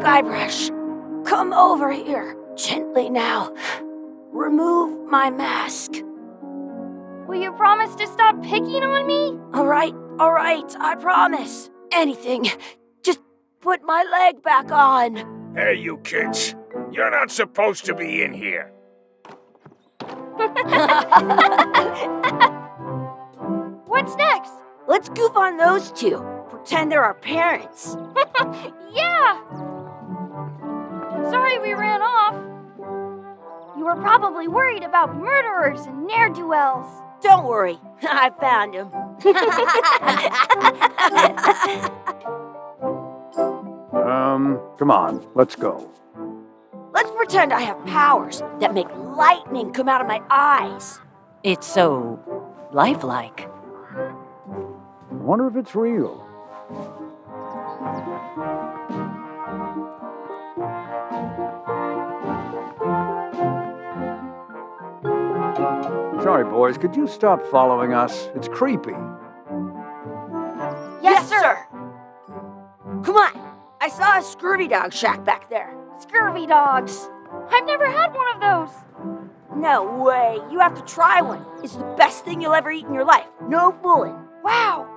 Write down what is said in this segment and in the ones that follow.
Guybrush, come over here. Gently now. Remove my mask. Will you promise to stop picking on me? All right, I promise. Anything. Just put my leg back on. Hey, you kids. You're not supposed to be in here. What's next? Let's goof on those two. Pretend they're our parents. Yeah! Sorry we ran off. You were probably worried about murderers and ne'er-do-wells. Don't worry, I found him. Come on, let's go. Let's pretend I have powers that make lightning come out of my eyes. It's so lifelike. I wonder if it's real. Sorry, boys, could you stop following us? It's creepy. Yes, sir. Come on, I saw a scurvy dog shack back there. Scurvy dogs. I've never had one of those. No way, you have to try one. It's the best thing you'll ever eat in your life. No fooling. Wow.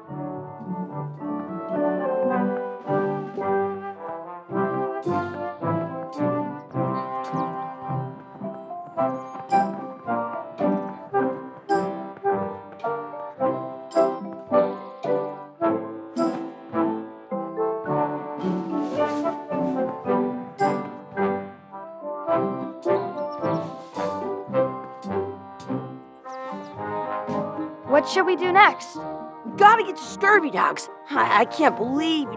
What should we do next? We gotta get to scurvy dogs. I can't believe.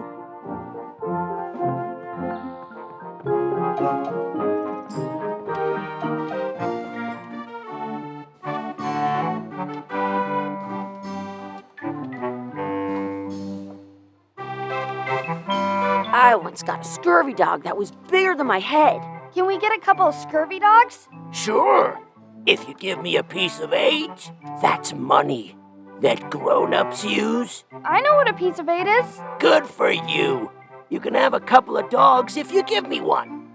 I once got a scurvy dog that was bigger than my head. Can we get a couple of scurvy dogs? Sure. If you give me a piece of 8, that's money that grown-ups use. I know what a piece of 8 is. Good for you. You can have a couple of dogs if you give me one.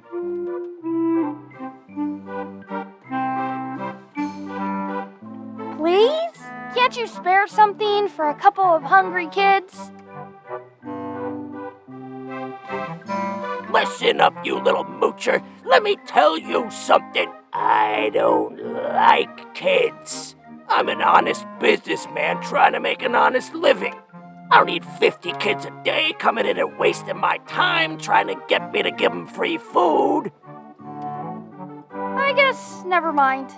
Please? Can't you spare something for a couple of hungry kids? Listen up, you little moocher. Let me tell you something. I don't like kids. I'm an honest businessman trying to make an honest living. I don't need 50 kids a day coming in and wasting my time trying to get me to give them free food. I guess never mind.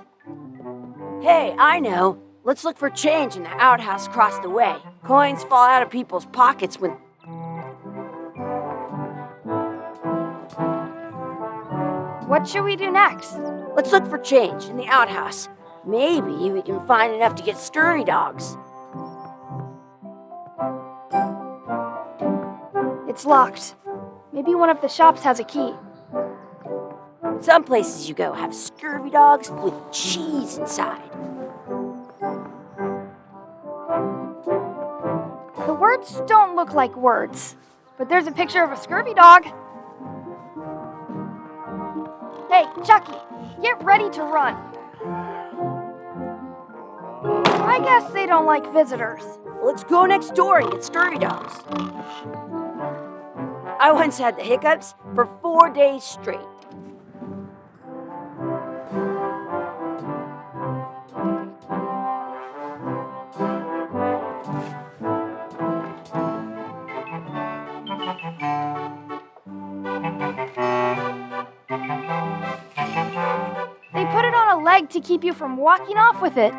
Hey, I know. Let's look for change in the outhouse across the way. Coins fall out of people's pockets when... What should we do next? Let's look for change in the outhouse. Maybe we can find enough to get scurvy dogs. It's locked. Maybe one of the shops has a key. Some places you go have scurvy dogs with cheese inside. The words don't look like words, but there's a picture of a scurvy dog. Hey, Chucky, get ready to run. I guess they don't like visitors. Let's go next door and get scurvy dogs. I once had the hiccups for 4 days straight. They put it on a leg to keep you from walking off with it.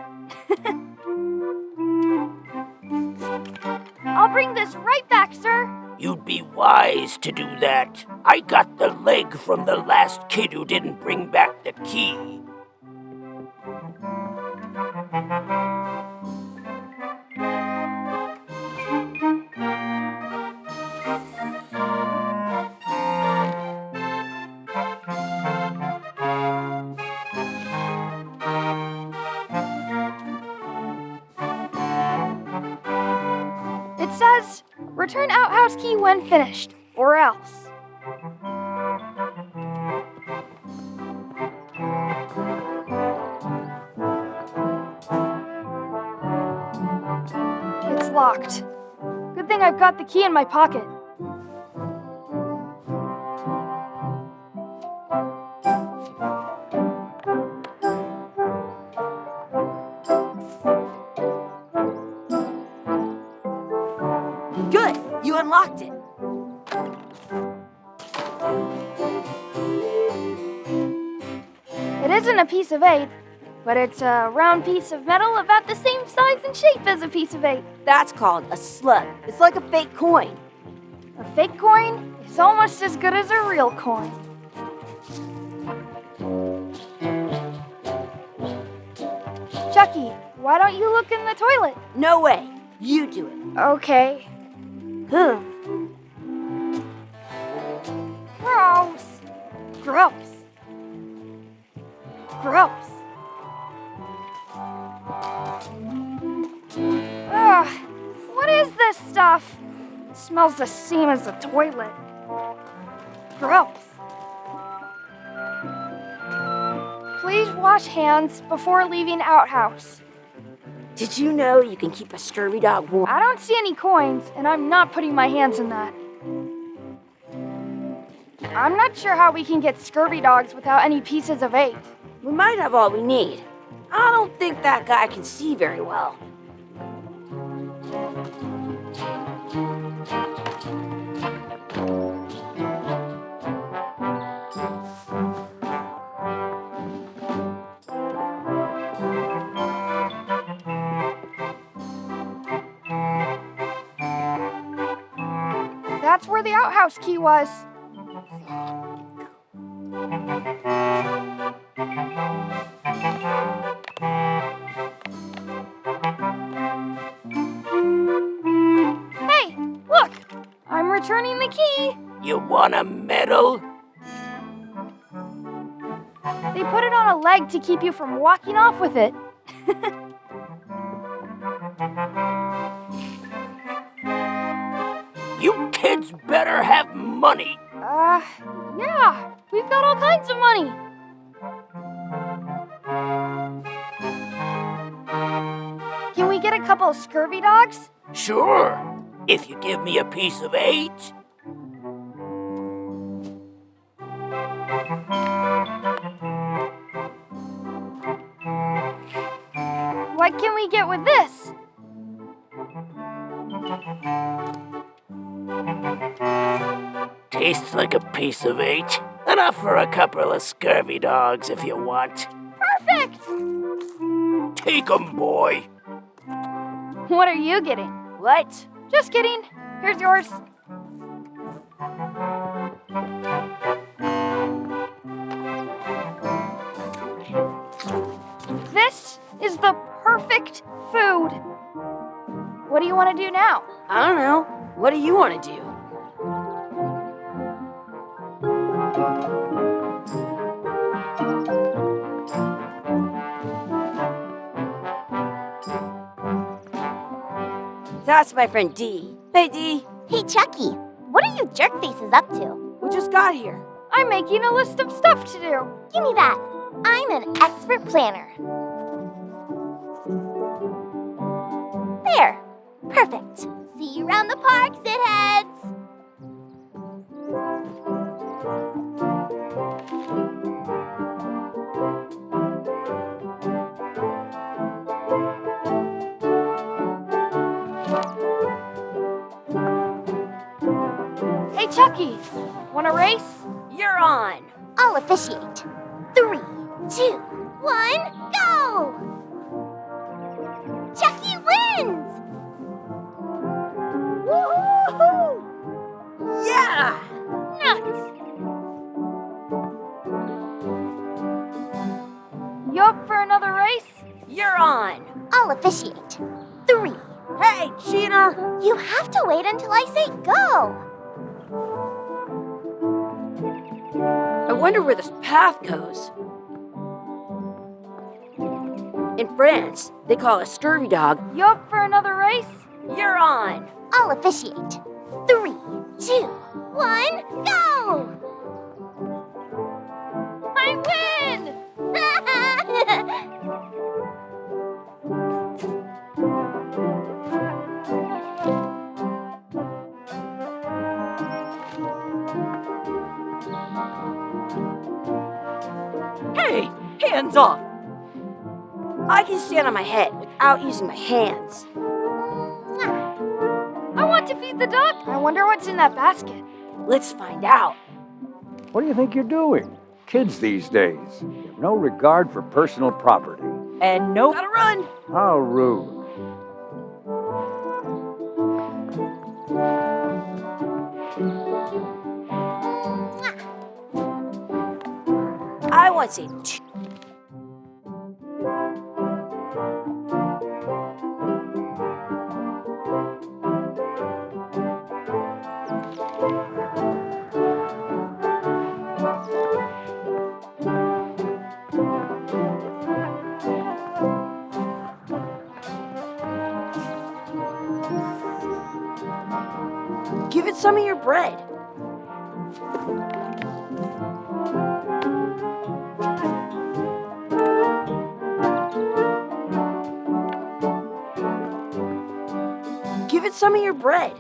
I'll bring this right back, sir. You'd be wise to do that. I got the leg from the last kid who didn't bring back the key. It says, return outhouse key when finished, or else. I've got the key in my pocket. Good, you unlocked it. It isn't a piece of 8, but it's a round piece of metal about the same size and shape as a piece of 8. That's called a slug. It's like a fake coin. A fake coin is almost as good as a real coin. Chucky, why don't you look in the toilet? No way. You do it. Okay. Huh. Gross. Gross. Gross. Ugh, what is this stuff? It smells the same as the toilet. Gross. Please wash hands before leaving outhouse. Did you know you can keep a scurvy dog warm? I don't see any coins, and I'm not putting my hands in that. I'm not sure how we can get scurvy dogs without any pieces of 8. We might have all we need. I don't think that guy can see very well. That's where the outhouse key was. Hey, look! I'm returning the key. You want a medal? They put it on a leg to keep you from walking off with it. You kids better have money. Yeah, we've got all kinds of money. Can we get a couple of scurvy dogs? Sure, if you give me a piece of 8. What can we get with this? Tastes like a piece of 8. Enough for a couple of scurvy dogs if you want. Perfect! Take 'em, boy. What are you getting? What? Just kidding. Here's yours. This is the perfect food. What do you want to do now? I don't know. What do you want to do? That's my friend Dee. Hey, Dee. Hey, Chucky, what are you jerk faces up to? We just got here. I'm making a list of stuff to do. Give me that. I'm an expert planner. There. Perfect. See you around the park, shitheads. Hey, Chucky, want to race? You're on. I'll officiate. 3, 2, 1, go! Chucky wins! Woohoo! Yeah! Nuts! You up for another race? You're on. I'll officiate. 3. Hey, cheater! You have to wait until I say go. I wonder where this path goes. In France, they call a scurvy dog. You up for another race? You're on. I'll officiate. 3, 2, 1, go! I win! hands off! I can stand on my head without using my hands. I want to feed the duck. I wonder what's in that basket. Let's find out. What do you think you're doing? Kids these days have no regard for personal property. And no. Gotta run! How rude. I want to say give it some of your bread. Give it some of your bread.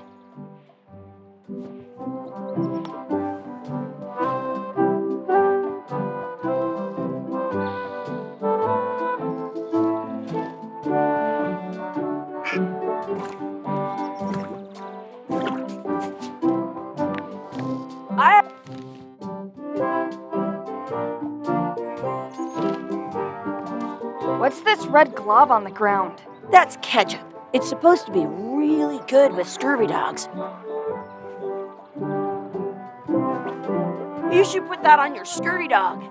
What's this red glob on the ground? That's ketchup. It's supposed to be really good with scurvy dogs. You should put that on your scurvy dog.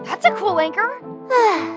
That's a cool anchor.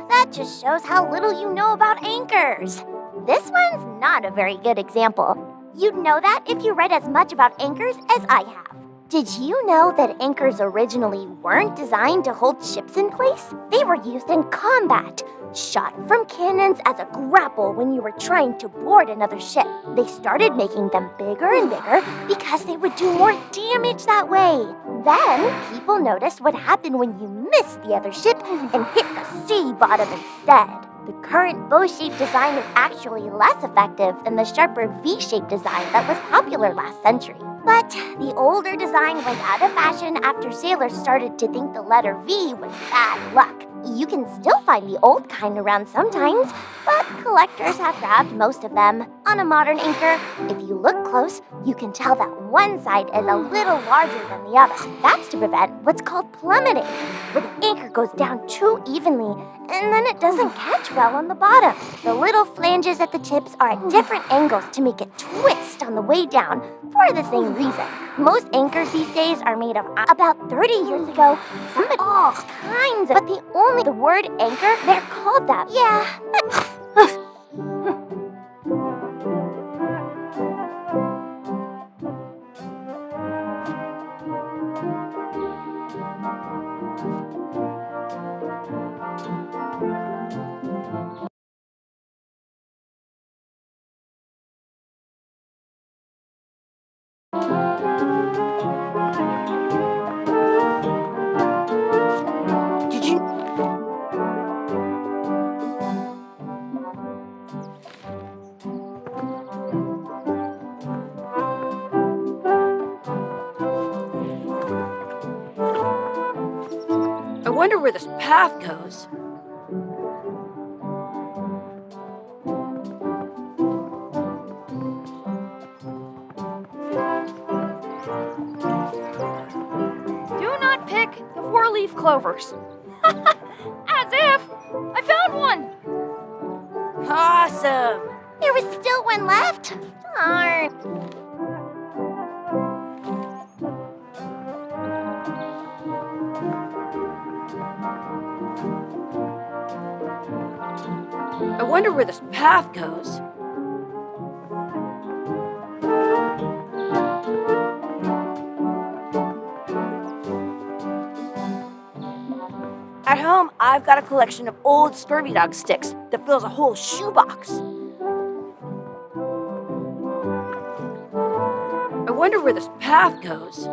That just shows how little you know about anchors. This one's not a very good example. You'd know that if you read as much about anchors as I have. Did you know that anchors originally weren't designed to hold ships in place? They were used in combat, shot from cannons as a grapple when you were trying to board another ship. They started making them bigger and bigger because they would do more damage that way. Then, people noticed what happened when you missed the other ship and hit the sea bottom instead. The current bow-shaped design is actually less effective than the sharper V-shaped design that was popular last century. But the older design went out of fashion after sailors started to think the letter V was bad luck. You can still find the old kind around sometimes, but collectors have grabbed most of them. On a modern anchor, if you look close, you can tell that one side is a little larger than the other. That's to prevent what's called plummeting, where the anchor goes down too evenly and then it doesn't catch well on the bottom. The little flanges at the tips are at different angles to make it twist on the way down for the same reason. Most anchors these days are made of about 30 years ago. Somebody all kinds of, but the word anchor, they're called that. Yeah. Did you? I wonder where this path goes. Do not pick the four-leaf clovers. As if! I found one! Awesome! There was still one left. Darn. I wonder where this path goes. At home, I've got a collection of old scurvy dog sticks that fills a whole shoebox. I wonder where this path goes.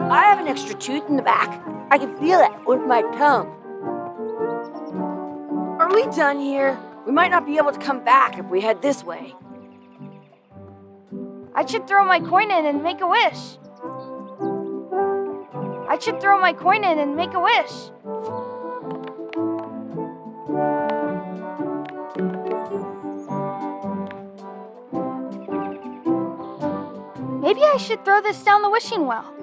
I have an extra tooth in the back. I can feel it with my tongue. Are we done here? We might not be able to come back if we head this way. I should throw my coin in and make a wish. I should throw my coin in and make a wish. Maybe I should throw this down the wishing well.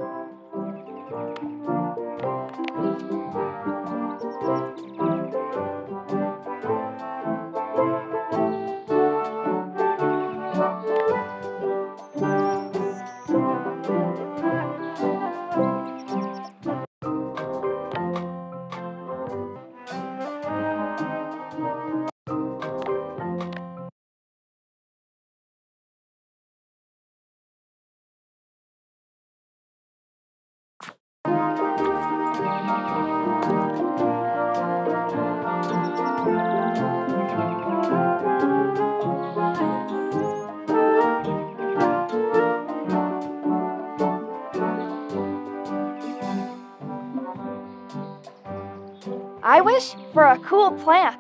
I wish for a cool plant.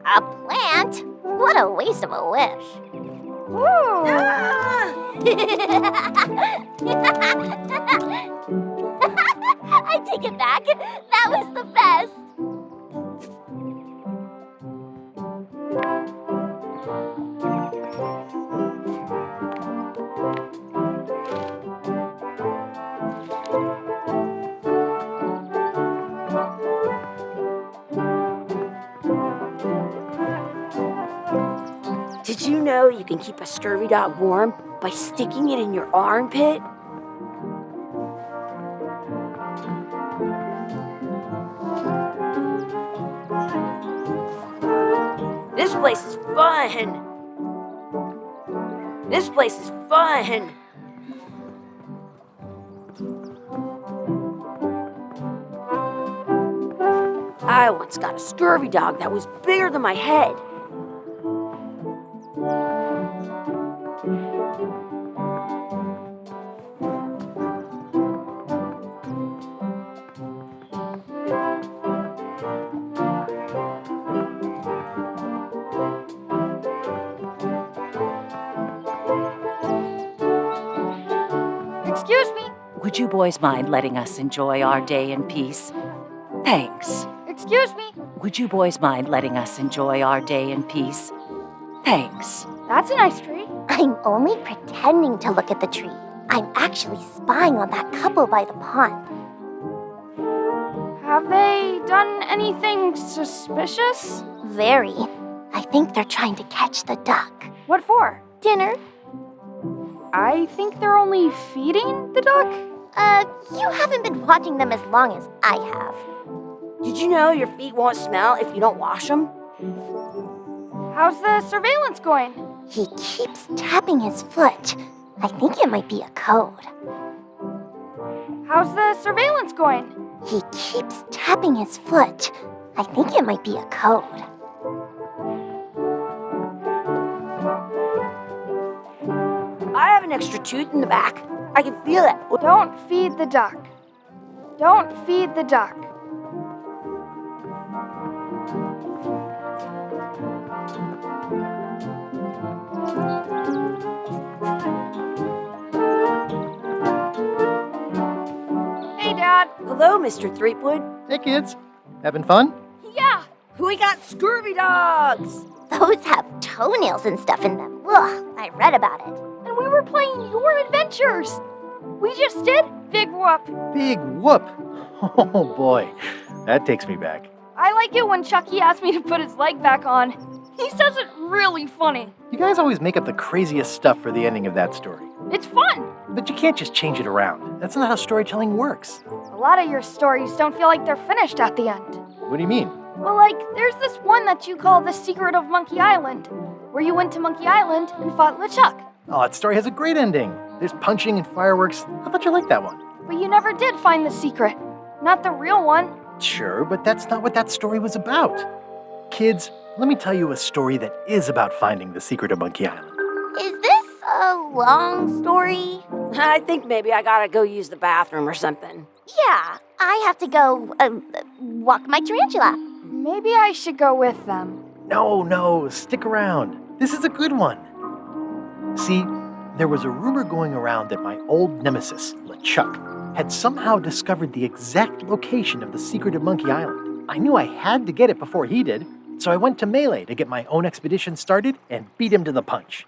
A plant? What a waste of a wish. Woo! I take it back. That was the best. Did you know you can keep a scurvy dog warm by sticking it in your armpit? This place is fun. This place is fun. I once got a scurvy dog that was bigger than my head. Excuse me. Would you boys mind letting us enjoy our day in peace? Thanks. Excuse me. Would you boys mind letting us enjoy our day in peace? Thanks. That's a nice tree. I'm only pretending to look at the tree. I'm actually spying on that couple by the pond. Have they done anything suspicious? Very. I think they're trying to catch the duck. What for? Dinner? I think they're only feeding the duck. You haven't been watching them as long as I have. Did you know your feet won't smell if you don't wash them? How's the surveillance going? He keeps tapping his foot. I think it might be a code. How's the surveillance going? He keeps tapping his foot. I think it might be a code. I have an extra tooth in the back. I can feel it. Don't feed the duck. Don't feed the duck. Hey, Dad. Hello, Mr. Threepwood. Hey kids, having fun? Yeah. We got scurvy dogs. Those have toenails and stuff in them. Ugh, I read about it. And we were playing your adventures. We just did? Big whoop. Big whoop. Oh boy, that takes me back. I like it when Chucky asked me to put his leg back on. He says it really funny. You guys always make up the craziest stuff for the ending of that story. It's fun. But you can't just change it around. That's not how storytelling works. A lot of your stories don't feel like they're finished at the end. What do you mean? Well, like, there's this one that you call The Secret of Monkey Island, where you went to Monkey Island and fought LeChuck. Oh, that story has a great ending. There's punching and fireworks. I thought you liked that one. But you never did find the secret. Not the real one. Sure, but that's not what that story was about. Kids, let me tell you a story that is about finding the secret of Monkey Island. Is this a long story? I think maybe I gotta go use the bathroom or something. Yeah, I have to go walk my tarantula. Maybe I should go with them. No, stick around. This is a good one. See, there was a rumor going around that my old nemesis, LeChuck, had somehow discovered the exact location of the secret of Monkey Island. I knew I had to get it before he did, so I went to Melee to get my own expedition started and beat him to the punch.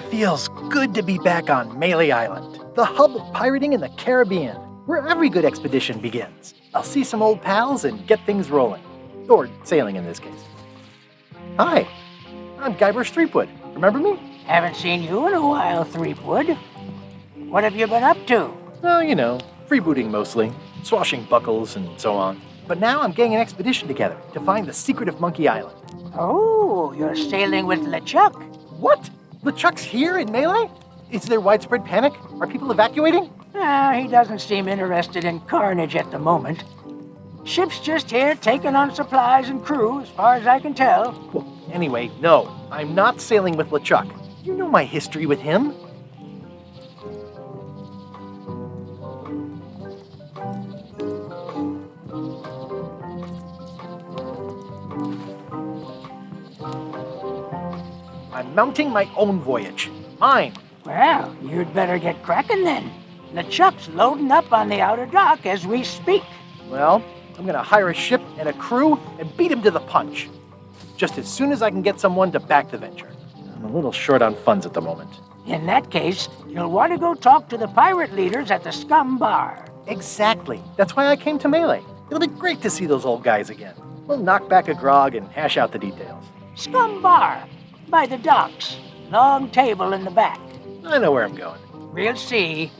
Feels good to be back on Melee Island, the hub of pirating in the Caribbean, where every good expedition begins. I'll see some old pals and get things rolling. Or sailing in this case. Hi, I'm Guybrush Threepwood. Remember me? Haven't seen you in a while, Threepwood. What have you been up to? Oh, you know, freebooting mostly, swashing buckles and so on. But now I'm getting an expedition together to find the secret of Monkey Island. Oh, you're sailing with LeChuck. What? LeChuck's here in Melee? Is there widespread panic? Are people evacuating? He doesn't seem interested in carnage at the moment. Ship's just here taking on supplies and crew, as far as I can tell. Well, anyway, no, I'm not sailing with LeChuck. You know my history with him. I'm mounting my own voyage. Mine. Well, you'd better get cracking then. LeChuck's loading up on the outer dock as we speak. Well, I'm gonna hire a ship and a crew and beat him to the punch. Just as soon as I can get someone to back the venture. I'm a little short on funds at the moment. In that case, you'll want to go talk to the pirate leaders at the Scum Bar. Exactly. That's why I came to Melee. It'll be great to see those old guys again. We'll knock back a grog and hash out the details. Scum Bar, by the docks. Long table in the back. I know where I'm going. We'll see.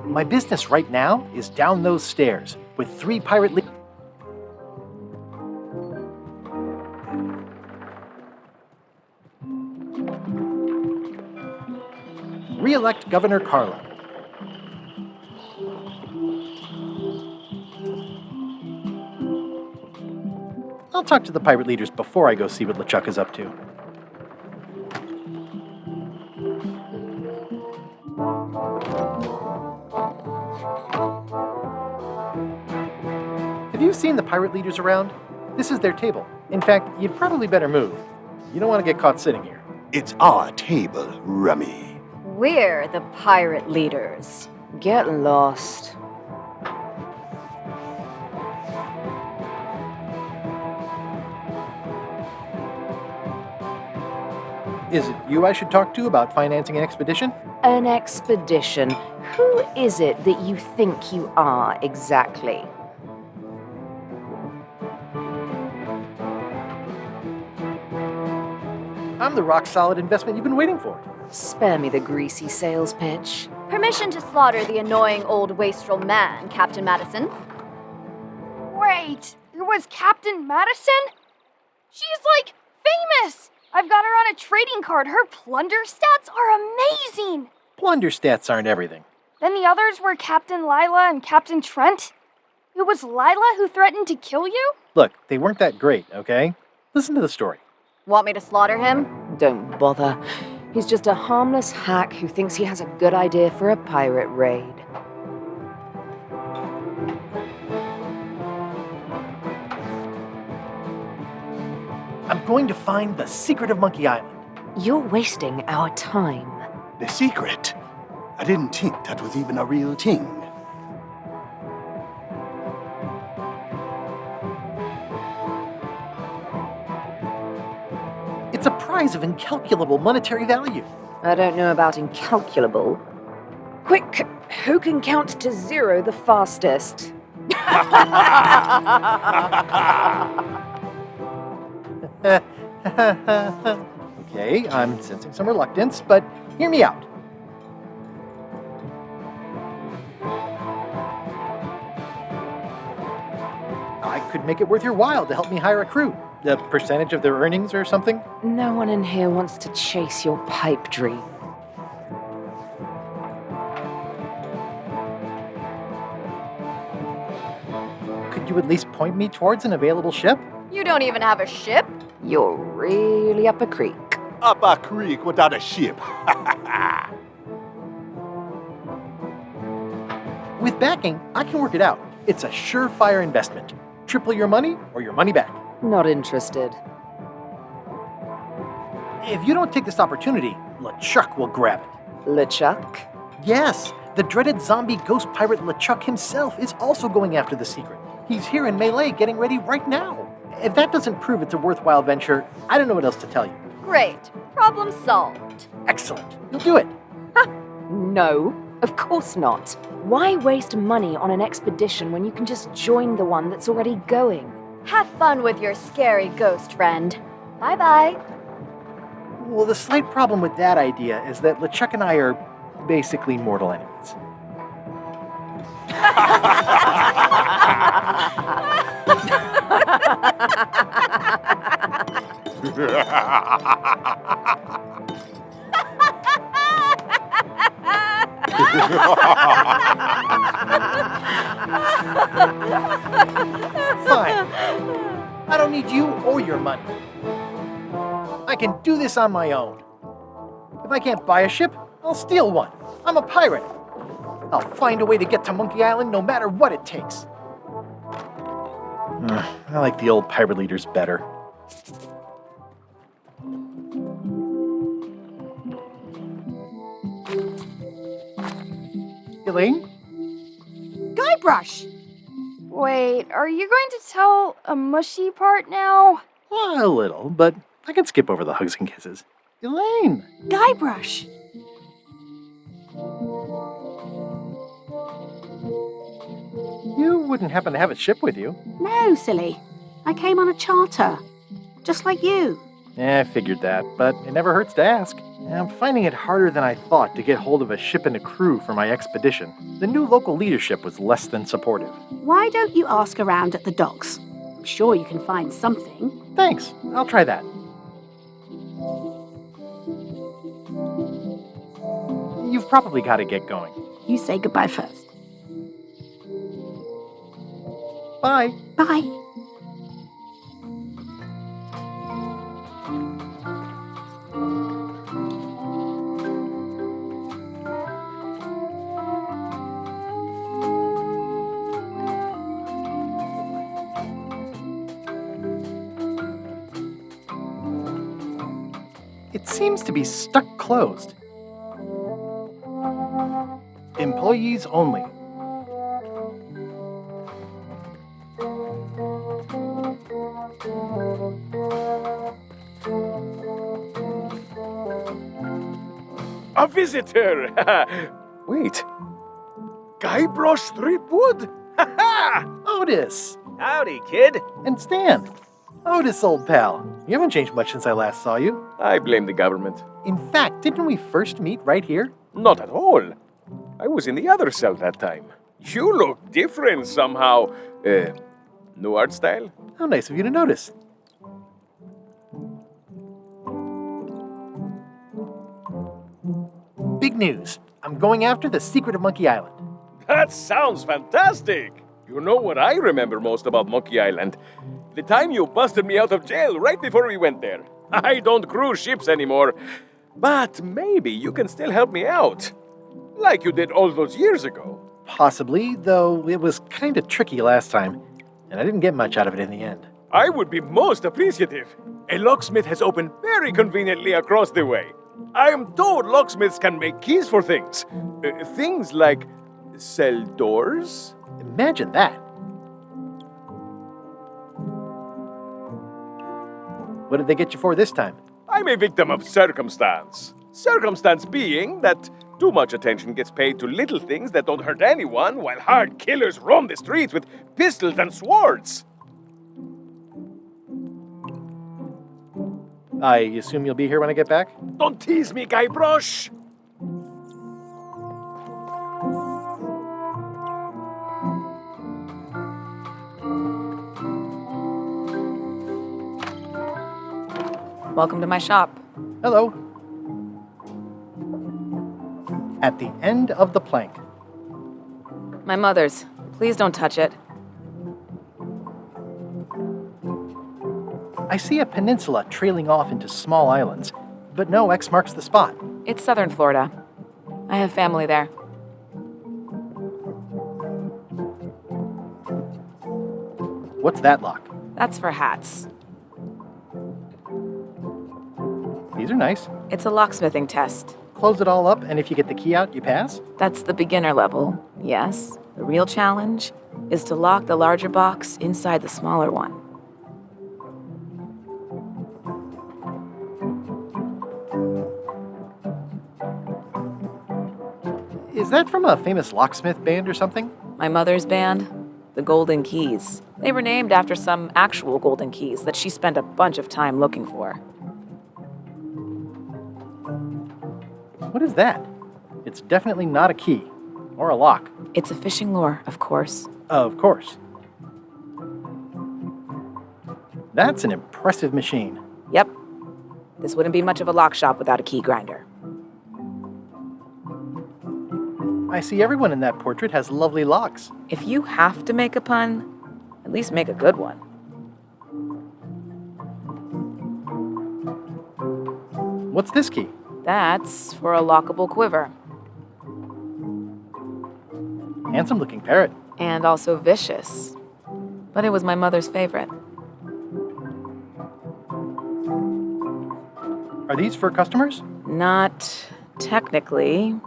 My business right now is down those stairs with 3 pirate leaders. Re-elect Governor Carlo. I'll talk to the pirate leaders before I go see what LeChuck is up to. Have you seen the pirate leaders around? This is their table. In fact, you'd probably better move. You don't want to get caught sitting here. It's our table, Rummy. We're the pirate leaders. Get lost. Is it you I should talk to about financing an expedition? An expedition. Who is it that you think you are exactly? I'm the rock-solid investment you've been waiting for. Spare me the greasy sales pitch. Permission to slaughter the annoying old wastrel man, Captain Madison. Wait, it was Captain Madison? She's like famous! I've got her on a trading card. Her plunder stats are amazing! Plunder stats aren't everything. Then the others were Captain Lila and Captain Trent. It was Lila who threatened to kill you? Look, they weren't that great, okay? Listen to the story. Want me to slaughter him? Don't bother. He's just a harmless hack who thinks he has a good idea for a pirate raid. I'm going to find the secret of Monkey Island. You're wasting our time. The secret? I didn't think that was even a real thing. It's a prize of incalculable monetary value. I don't know about incalculable. Quick, who can count to 0 the fastest? Okay, I'm sensing some reluctance, but hear me out. I could make it worth your while to help me hire a crew. A percentage of their earnings or something? No one in here wants to chase your pipe dream. Could you at least point me towards an available ship? You don't even have a ship? You're really up a creek. Up a creek without a ship. With backing, I can work it out. It's a surefire investment. Triple your money or your money back. Not interested. If you don't take this opportunity, LeChuck will grab it. LeChuck? Yes, the dreaded zombie ghost pirate LeChuck himself is also going after the secret. He's here in Melee getting ready right now. If that doesn't prove it's a worthwhile venture, I don't know what else to tell you. Great. Problem solved. Excellent. You'll do it. No, of course not. Why waste money on an expedition when you can just join the one that's already going? Have fun with your scary ghost friend. Bye-bye. Well, the slight problem with that idea is that LeChuck and I are basically mortal enemies. Fine. I don't need you or your money. I can do this on my own. If I can't buy a ship, I'll steal one. I'm a pirate. I'll find a way to get to Monkey Island no matter what it takes. I like the old pirate leaders better. Elaine? Guybrush! Wait, are you going to tell a mushy part now? A little, but I can skip over the hugs and kisses. Elaine! Guybrush! You wouldn't happen to have a ship with you? No, silly. I came on a charter. Just like you. I figured that, but it never hurts to ask. I'm finding it harder than I thought to get hold of a ship and a crew for my expedition. The new local leadership was less than supportive. Why don't you ask around at the docks? I'm sure you can find something. Thanks, I'll try that. You probably gotta get going. You say goodbye first. Bye. Bye. It seems to be stuck closed. Employees only. A visitor! Wait. Guybrush Threepwood? Ha ha! Otis! Howdy, kid. And Stan. Otis, old pal. You haven't changed much since I last saw you. I blame the government. In fact, didn't we first meet right here? Not at all. I was in the other cell that time. You look different somehow. New art style? How nice of you to notice. Big news. I'm going after the secret of Monkey Island. That sounds fantastic! You know what I remember most about Monkey Island? The time you busted me out of jail right before we went there. I don't cruise ships anymore. But maybe you can still help me out. Like you did all those years ago. Possibly, though it was kind of tricky last time, and I didn't get much out of it in the end. I would be most appreciative. A locksmith has opened very conveniently across the way. I am told locksmiths can make keys for things. Things like cell doors? Imagine that. What did they get you for this time? I'm a victim of circumstance. Circumstance being that too much attention gets paid to little things that don't hurt anyone, while hard killers roam the streets with pistols and swords. I assume you'll be here when I get back? Don't tease me, Guybrush! Welcome to my shop. Hello. At the end of the plank. My mother's. Please don't touch it. I see a peninsula trailing off into small islands, but no X marks the spot. It's southern Florida. I have family there. What's that lock? That's for hats. These are nice. It's a locksmithing test. Close it all up, and if you get the key out, you pass? That's the beginner level, yes. The real challenge is to lock the larger box inside the smaller one. Is that from a famous locksmith band or something? My mother's band, the Golden Keys. They were named after some actual golden keys that she spent a bunch of time looking for. What is that? It's definitely not a key. Or a lock. It's a fishing lure, of course. Of course. That's an impressive machine. Yep. This wouldn't be much of a lock shop without a key grinder. I see everyone in that portrait has lovely locks. If you have to make a pun, at least make a good one. What's this key? That's for a lockable quiver. Handsome looking parrot. And also vicious. But it was my mother's favorite. Are these for customers? Not technically,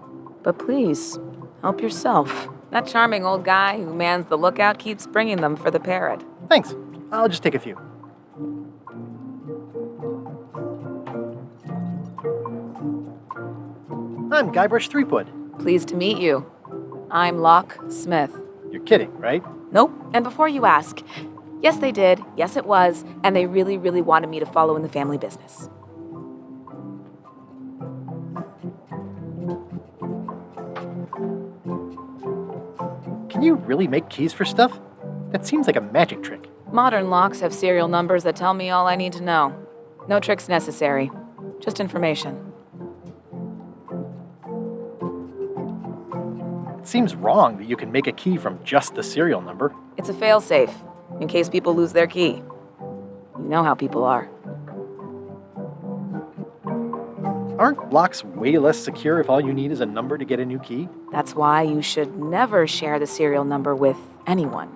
but please, help yourself. That charming old guy who mans the lookout keeps bringing them for the parrot. Thanks. I'll just take a few. I'm Guybrush Threepwood. Pleased to meet you. I'm Locke Smith. You're kidding, right? Nope. And before you ask, yes, they did. Yes, it was. And they really, really wanted me to follow in the family business. Can you really make keys for stuff? That seems like a magic trick. Modern locks have serial numbers that tell me all I need to know. No tricks necessary. Just information. It seems wrong that you can make a key from just the serial number. It's a failsafe, in case people lose their key. You know how people are. Aren't locks way less secure if all you need is a number to get a new key? That's why you should never share the serial number with anyone.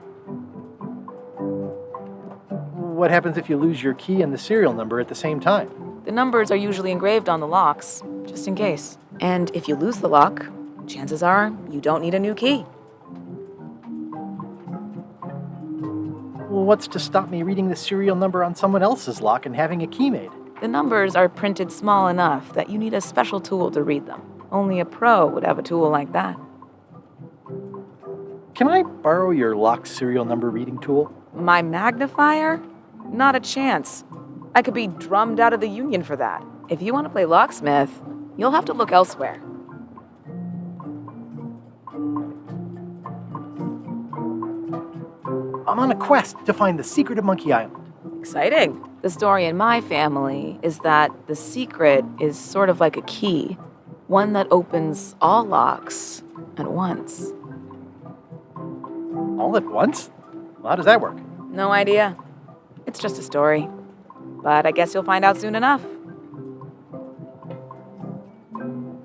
What happens if you lose your key and the serial number at the same time? The numbers are usually engraved on the locks, just in case. And if you lose the lock, chances are you don't need a new key. Well, what's to stop me reading the serial number on someone else's lock and having a key made? The numbers are printed small enough that you need a special tool to read them. Only a pro would have a tool like that. Can I borrow your lock serial number reading tool? My magnifier? Not a chance. I could be drummed out of the union for that. If you want to play locksmith, you'll have to look elsewhere. I'm on a quest to find the secret of Monkey Island. Exciting. The story in my family is that the secret is sort of like a key, one that opens all locks at once. All at once? Well, how does that work? No idea. It's just a story. But I guess you'll find out soon enough.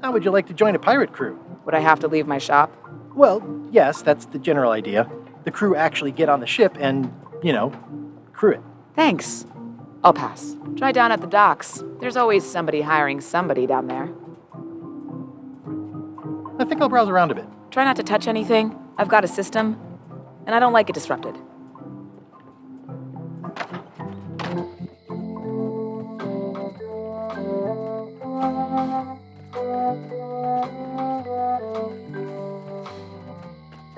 How would you like to join a pirate crew? Would I have to leave my shop? Well, yes, that's the general idea. The crew actually get on the ship and, crew it. Thanks. I'll pass. Try down at the docks. There's always somebody hiring somebody down there. I think I'll browse around a bit. Try not to touch anything. I've got a system, and I don't like it disrupted.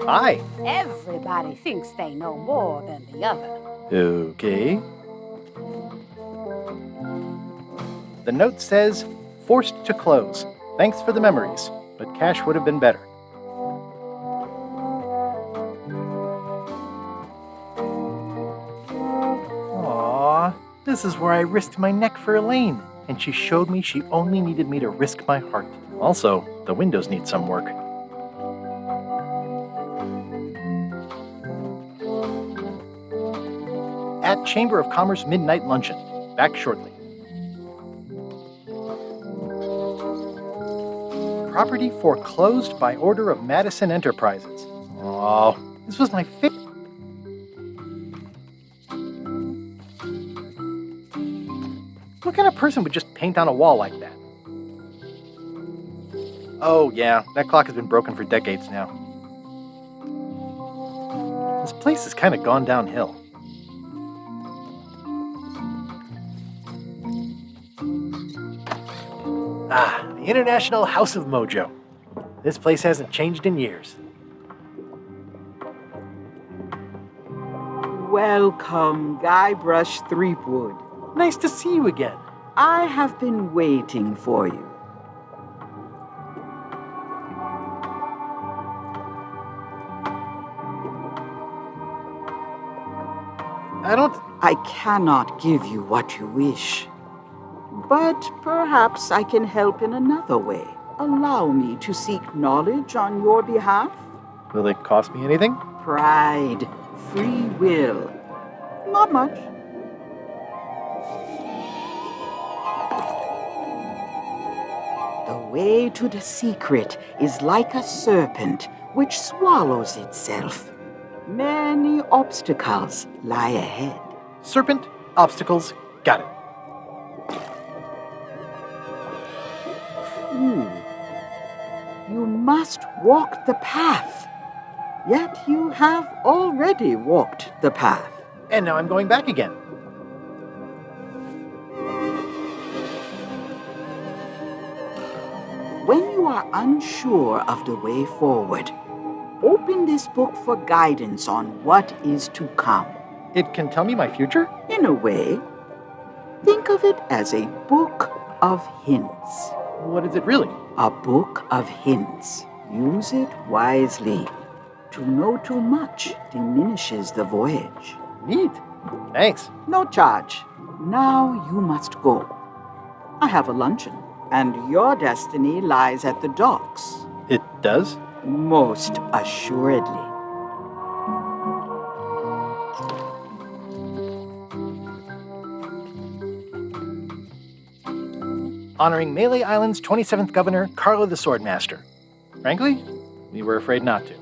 Hi. Everybody thinks they know more than the other. Okay. The note says, forced to close. Thanks for the memories, but cash would have been better. Aww, this is where I risked my neck for Elaine, and she showed me she only needed me to risk my heart. Also, the windows need some work. At Chamber of Commerce Midnight Luncheon. Back shortly. Property foreclosed by order of Madison Enterprises. Oh, this was my favorite. What kind of person would just paint on a wall like that? Oh yeah, that clock has been broken for decades now. This place has kind of gone downhill. Ah, the International House of Mojo. This place hasn't changed in years. Welcome, Guybrush Threepwood. Nice to see you again. I have been waiting for you. I cannot give you what you wish. But perhaps I can help in another way. Allow me to seek knowledge on your behalf. Will it cost me anything? Pride, free will. Not much. The way to the secret is like a serpent which swallows itself. Many obstacles lie ahead. Serpent, obstacles, got it. You must walk the path. Yet you have already walked the path. And now I'm going back again. When you are unsure of the way forward, open this book for guidance on what is to come. It can tell me my future? In a way, think of it as a book of hints. What is it really? A book of hints. Use it wisely. To know too much diminishes the voyage. Neat. Thanks. No charge. Now you must go. I have a luncheon, and your destiny lies at the docks. It does? Most assuredly. Honoring Melee Island's 27th governor, Carlo the Swordmaster. Frankly, we were afraid not to.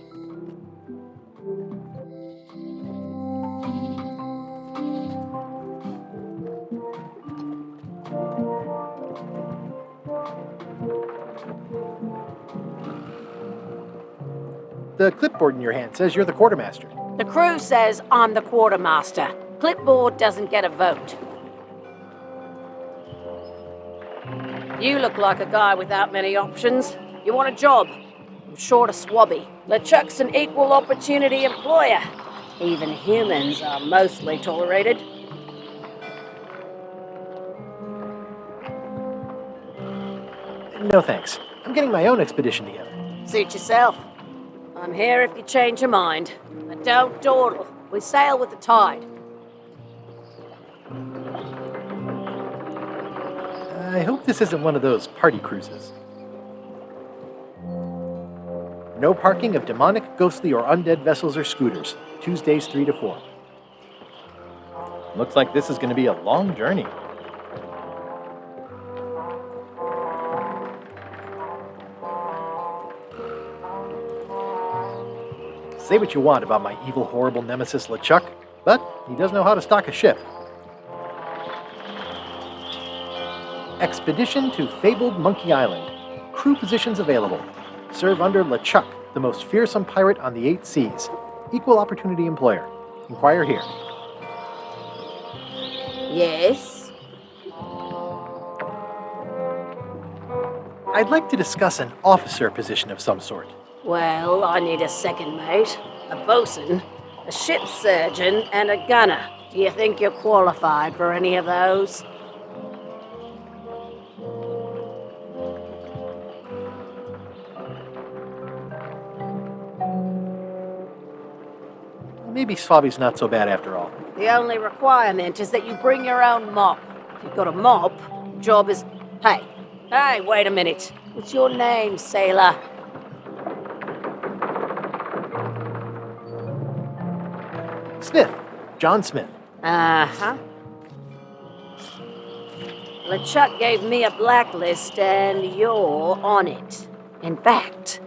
The clipboard in your hand says you're the quartermaster. The crew says I'm the quartermaster. Clipboard doesn't get a vote. You look like a guy without many options. You want a job? I'm short of swabby. LeChuck's an equal opportunity employer. Even humans are mostly tolerated. No thanks. I'm getting my own expedition together. Suit yourself. I'm here if you change your mind. But don't dawdle. We sail with the tide. I hope this isn't one of those party cruises. No parking of demonic, ghostly, or undead vessels or scooters. Tuesdays 3 to 4. Looks like this is going to be a long journey. Say what you want about my evil, horrible nemesis LeChuck, but he does know how to stock a ship. Expedition to fabled Monkey Island. Crew positions available. Serve under LeChuck, the most fearsome pirate on the 8 seas. Equal opportunity employer. Inquire here. Yes? I'd like to discuss an officer position of some sort. Well, I need a second mate, a bosun, a ship surgeon, and a gunner. Do you think you're qualified for any of those? Maybe Swabby's not so bad after all. The only requirement is that you bring your own mop. If you've got a mop, the job is... Hey, wait a minute. What's your name, sailor? Smith. John Smith. Uh-huh. LeChuck gave me a blacklist, and you're on it. In fact,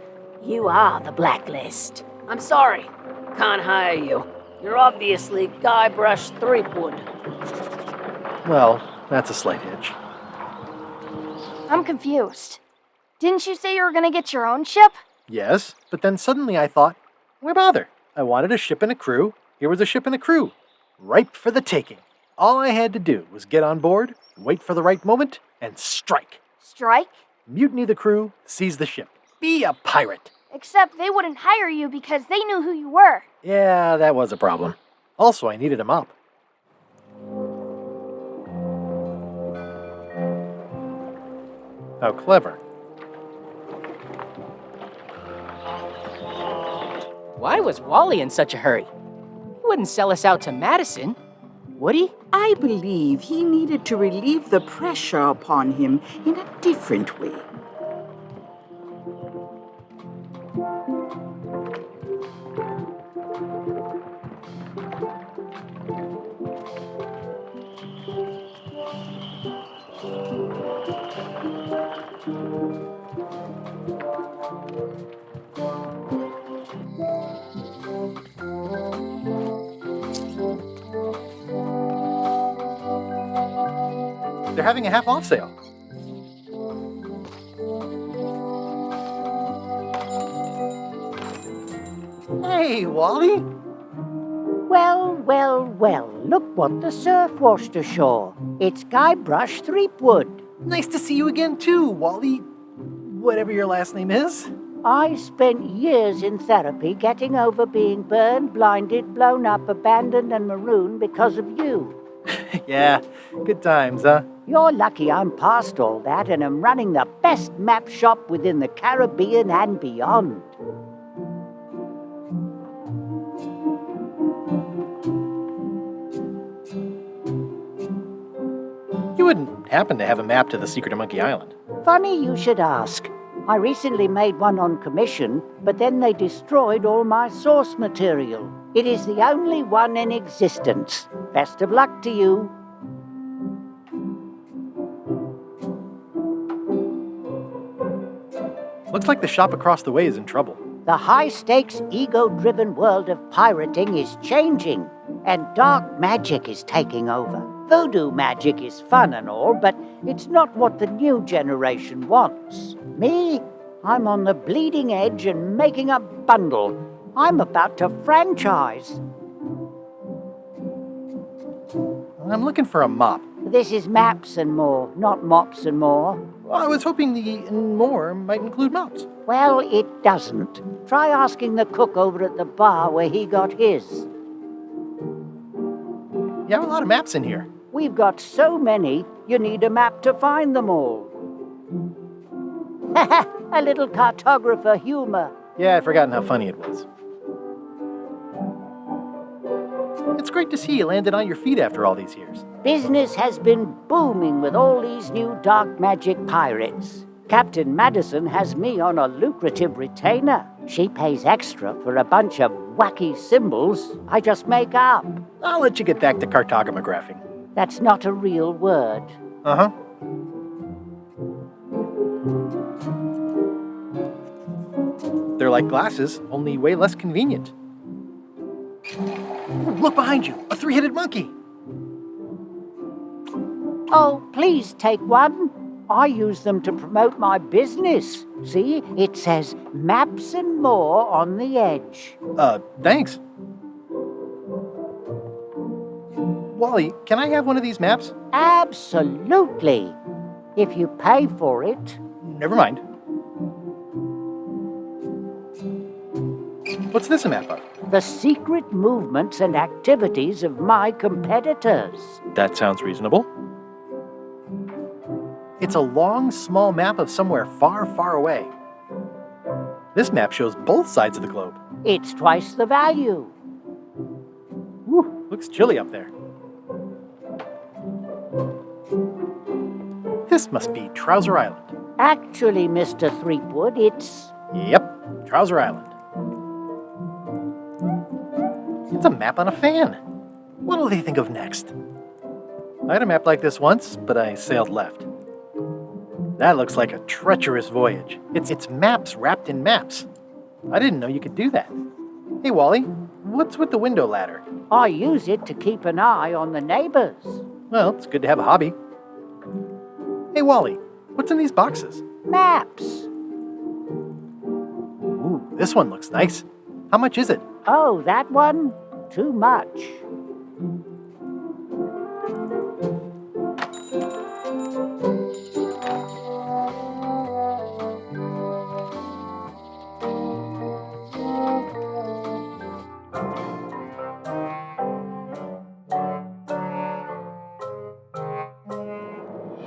you are the blacklist. I'm sorry. Can't hire you. You're obviously Guybrush Threepwood. Well, that's a slight hitch. I'm confused. Didn't you say you were gonna get your own ship? Yes, but then suddenly I thought, why bother? I wanted a ship and a crew. Here was a ship and a crew. Ripe for the taking. All I had to do was get on board, wait for the right moment, and strike. Strike? Mutiny the crew, seize the ship. Be a pirate. Except they wouldn't hire you because they knew who you were. Yeah, that was a problem. Also, I needed a mop. How clever. Why was Wally in such a hurry? He wouldn't sell us out to Madison, would he? I believe he needed to relieve the pressure upon him in a different way. They're having a half-off sale. Hey, Wally. Well, look what the surf washed ashore. It's Guybrush Threepwood. Nice to see you again, too, Wally. Whatever your last name is. I spent years in therapy getting over being burned, blinded, blown up, abandoned, and marooned because of you. Yeah, good times, huh? You're lucky I'm past all that and am running the best map shop within the Caribbean and beyond. You wouldn't happen to have a map to the secret of Monkey Island. Funny you should ask. I recently made one on commission, but then they destroyed all my source material. It is the only one in existence. Best of luck to you. Looks like the shop across the way is in trouble. The high-stakes, ego-driven world of pirating is changing, and dark magic is taking over. Voodoo magic is fun and all, but it's not what the new generation wants. Me? I'm on the bleeding edge and making a bundle. I'm about to franchise. I'm looking for a mop. This is maps and more, not mops and more. Well, I was hoping the and more might include mops. Well, it doesn't. Try asking the cook over at the bar where he got his. You have a lot of maps in here. We've got so many, you need a map to find them all. A little cartographer humor. Yeah, I'd forgotten how funny it was. It's great to see you landed on your feet after all these years. Business has been booming with all these new dark magic pirates. Captain Madison has me on a lucrative retainer. She pays extra for a bunch of wacky symbols I just make up. I'll let you get back to cartographing. That's not a real word. Uh-huh. They're like glasses, only way less convenient. Ooh, look behind you, a three-headed monkey. Oh, please take one. I use them to promote my business. See, it says maps and more on the edge. Thanks. Wally, can I have one of these maps? Absolutely. If you pay for it. Never mind. What's this a map of? The secret movements and activities of my competitors. That sounds reasonable. It's a long, small map of somewhere far, far away. This map shows both sides of the globe. It's twice the value. Whew, looks chilly up there. This must be Trouser Island. Actually, Mr. Threepwood, it's... Yep, Trouser Island. It's a map on a fan. What'll they think of next? I had a map like this once, but I sailed left. That looks like a treacherous voyage. It's maps wrapped in maps. I didn't know you could do that. Hey, Wally, what's with the window ladder? I use it to keep an eye on the neighbors. Well, it's good to have a hobby. Hey, Wally, what's in these boxes? Maps. Ooh, this one looks nice. How much is it? Oh, that one? Too much.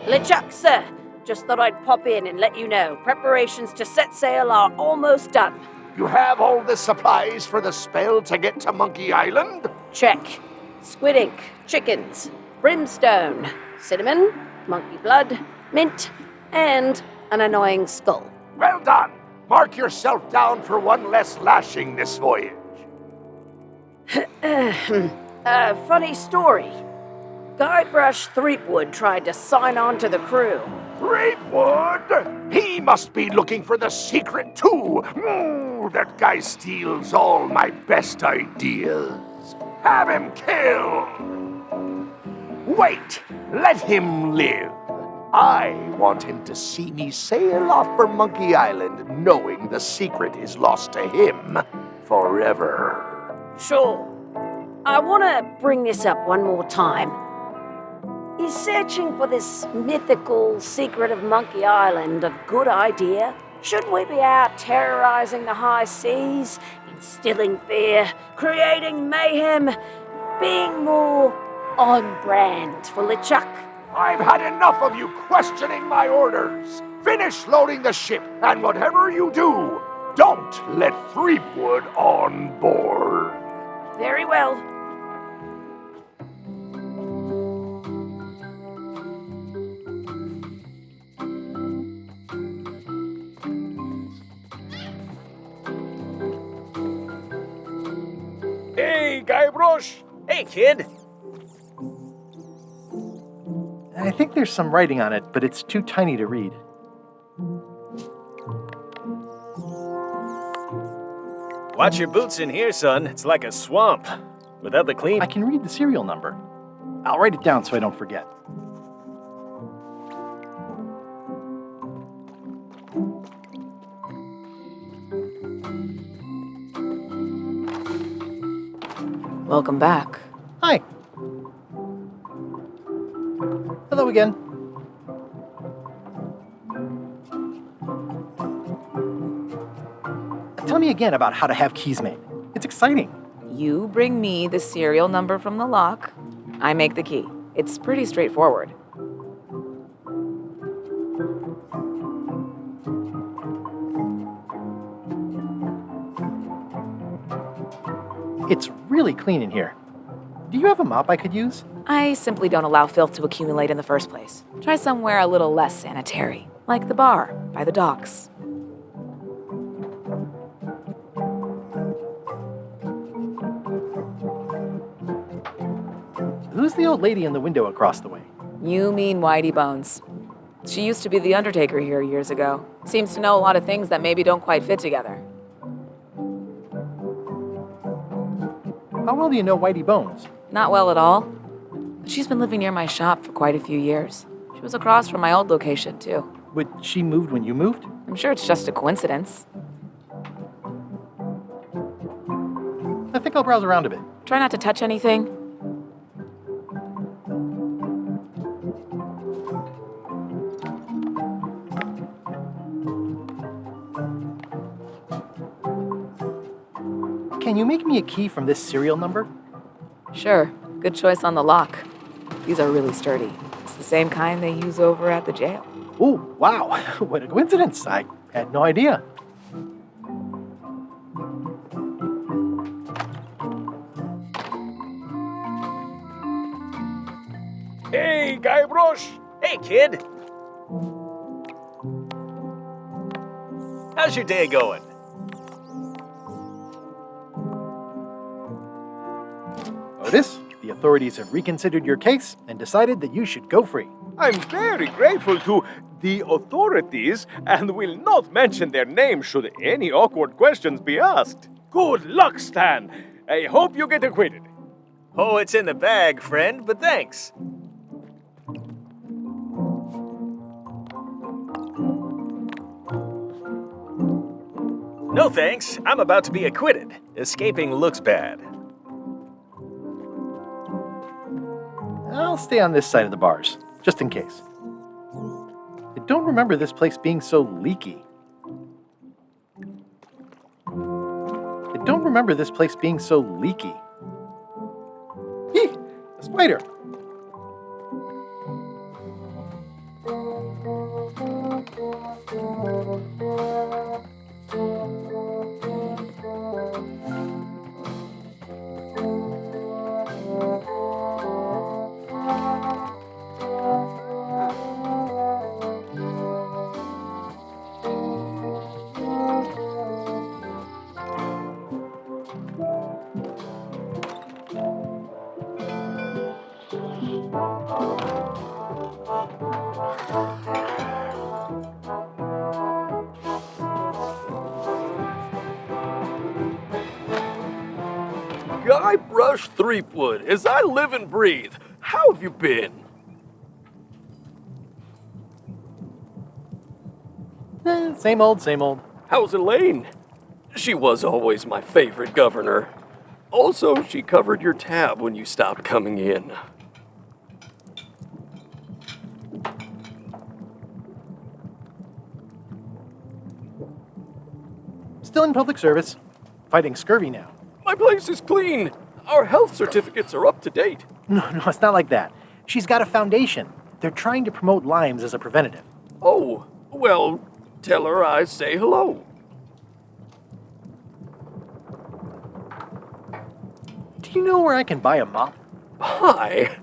LeChuck, sir. Just thought I'd pop in and let you know. Preparations to set sail are almost done. You have all the supplies for the spell to get to Monkey Island? Check. Squid ink, chickens, brimstone, cinnamon, monkey blood, mint, and an annoying skull. Well done. Mark yourself down for one less lashing this voyage. Funny story. Guybrush Threepwood tried to sign on to the crew. Threepwood? He must be looking for the secret too. That guy steals all my best ideas. Have him killed. Wait, let him live. I want him to see me sail off for Monkey Island knowing the secret is lost to him forever. Sure. I want to bring this up one more time. Is searching for this mythical secret of Monkey Island a good idea? Shouldn't we be out terrorizing the high seas, instilling fear, creating mayhem, being more on brand for LeChuck? I've had enough of you questioning my orders. Finish loading the ship, and whatever you do, don't let Threepwood on board. Very well. Guybrush! Hey, kid! I think there's some writing on it, but it's too tiny to read. Watch your boots in here, son. It's like a swamp. Without the clean... I can read the serial number. I'll write it down so I don't forget. Welcome back. Hi. Hello again. Tell me again about how to have keys made. It's exciting. You bring me the serial number from the lock. I make the key. It's pretty straightforward. It's really clean in here. Do you have a mop I could use? I simply don't allow filth to accumulate in the first place. Try somewhere a little less sanitary, like the bar by the docks. Who's the old lady in the window across the way? You mean Whitey Bones. She used to be the Undertaker here years ago. Seems to know a lot of things that maybe don't quite fit together. How well do you know Whitey Bones? Not well at all. But she's been living near my shop for quite a few years. She was across from my old location, too. But she moved when you moved? I'm sure it's just a coincidence. I think I'll browse around a bit. Try not to touch anything. Can you make me a key from this serial number? Sure. Good choice on the lock. These are really sturdy. It's the same kind they use over at the jail. Oh, wow. What a coincidence. I had no idea. Hey, Guybrush! Hey, kid! How's your day going? Otis, the authorities have reconsidered your case and decided that you should go free. I'm very grateful to the authorities and will not mention their name should any awkward questions be asked. Good luck, Stan. I hope you get acquitted. Oh, it's in the bag, friend, but thanks. No thanks. I'm about to be acquitted. Escaping looks bad. I'll stay on this side of the bars, just in case. I don't remember this place being so leaky. Eek! A spider! Guybrush Threepwood, as I live and breathe. How have you been? Same old, same old. How's Elaine? She was always my favorite governor. Also, she covered your tab when you stopped coming in. Still in public service. Fighting scurvy now. My place is clean. Our health certificates are up to date. No, it's not like that. She's got a foundation. They're trying to promote limes as a preventative. Oh, well, tell her I say hello. Do you know where I can buy a mop? Buy?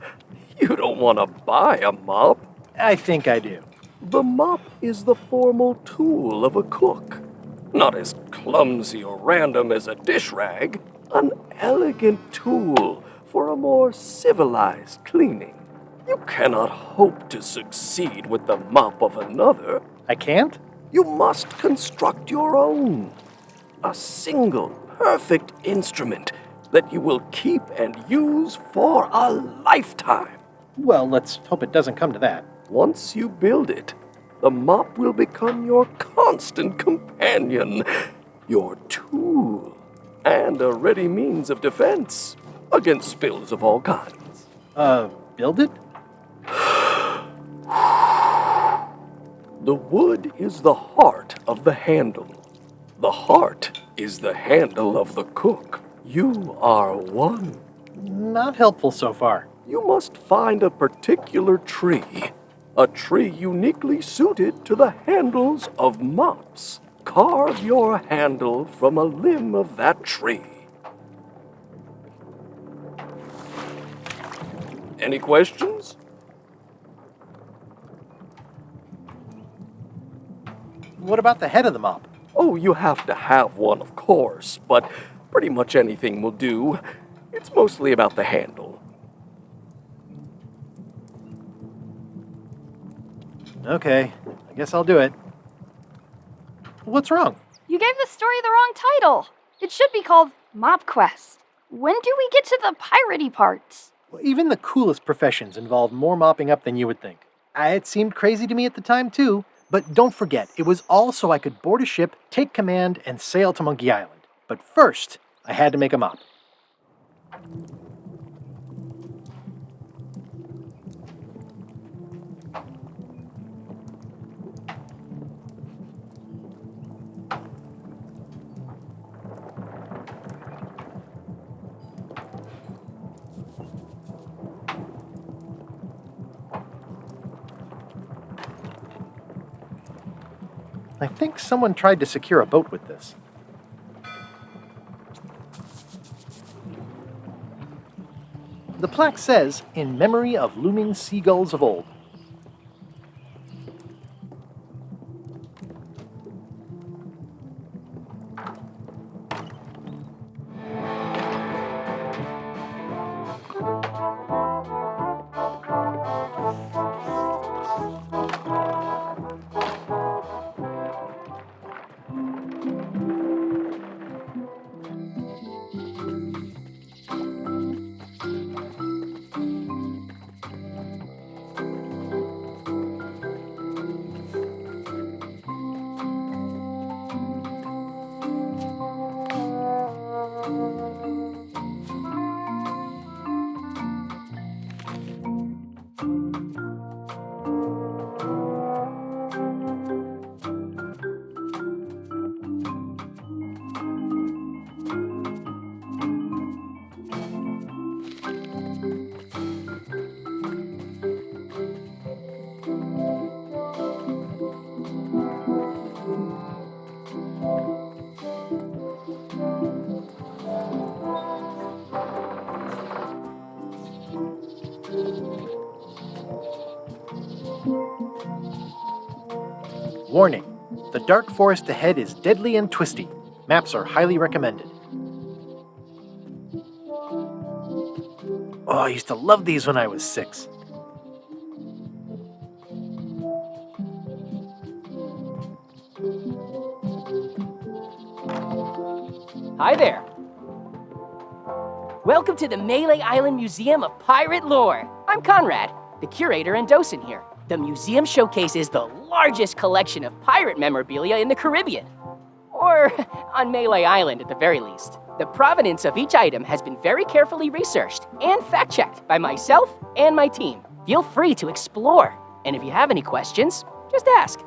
You don't want to buy a mop. I think I do. The mop is the formal tool of a cook. Not as clumsy or random as a dish rag. An elegant tool for a more civilized cleaning. You cannot hope to succeed with the mop of another. I can't? You must construct your own. A single, perfect instrument that you will keep and use for a lifetime. Well, let's hope it doesn't come to that. Once you build it, the mop will become your constant companion, your tool, and a ready means of defense against spills of all kinds. Build it? The wood is the heart of the handle. The heart is the handle of the cook. You are one. Not helpful so far. You must find a particular tree. A tree uniquely suited to the handles of mops. Carve your handle from a limb of that tree. Any questions? What about the head of the mop? Oh, you have to have one, of course, but pretty much anything will do. It's mostly about the handle. Okay, I guess I'll do it. What's wrong? You gave the story the wrong title. It should be called Mop Quest. When do we get to the piratey parts? Well, even the coolest professions involve more mopping up than you would think. It seemed crazy to me at the time, too. But don't forget, it was all so I could board a ship, take command, and sail to Monkey Island. But first, I had to make a mop. I think someone tried to secure a boat with this. The plaque says, "In memory of looming seagulls of old." Warning, the dark forest ahead is deadly and twisty. Maps are highly recommended. Oh, I used to love these when I was 6. Hi there. Welcome to the Melee Island Museum of Pirate Lore. I'm Conrad, the curator and docent here. The museum showcases the largest collection of pirate memorabilia in the Caribbean. Or on Melee Island at the very least. The provenance of each item has been very carefully researched and fact-checked by myself and my team. Feel free to explore, and if you have any questions, just ask.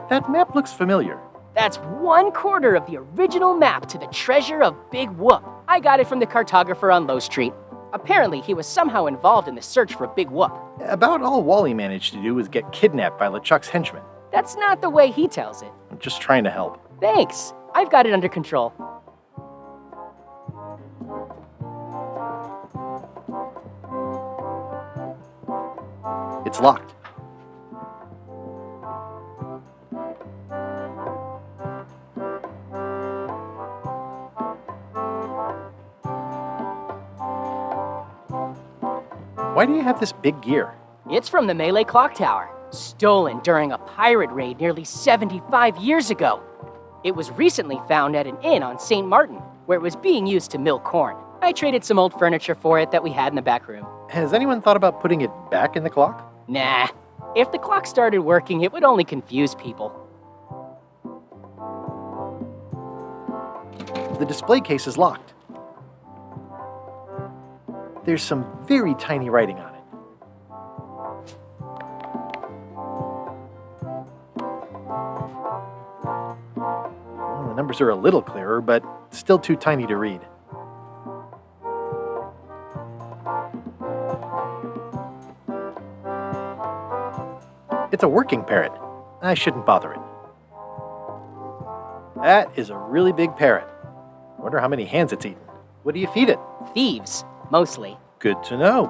That map looks familiar. That's 1/4 of the original map to the treasure of Big Whoop. I got it from the cartographer on Low Street. Apparently, he was somehow involved in the search for Big Whoop. About all Wally managed to do was get kidnapped by LeChuck's henchmen. That's not the way he tells it. I'm just trying to help. Thanks. I've got it under control. It's locked. Why do you have this big gear? It's from the Melee Clock Tower, stolen during a pirate raid nearly 75 years ago. It was recently found at an inn on St. Martin, where it was being used to mill corn. I traded some old furniture for it that we had in the back room. Has anyone thought about putting it back in the clock? Nah. If the clock started working, it would only confuse people. The display case is locked. There's some very tiny writing on it. Well, the numbers are a little clearer, but still too tiny to read. It's a working parrot. I shouldn't bother it. That is a really big parrot. Wonder how many hands it's eaten. What do you feed it? Thieves, mostly. Good to know.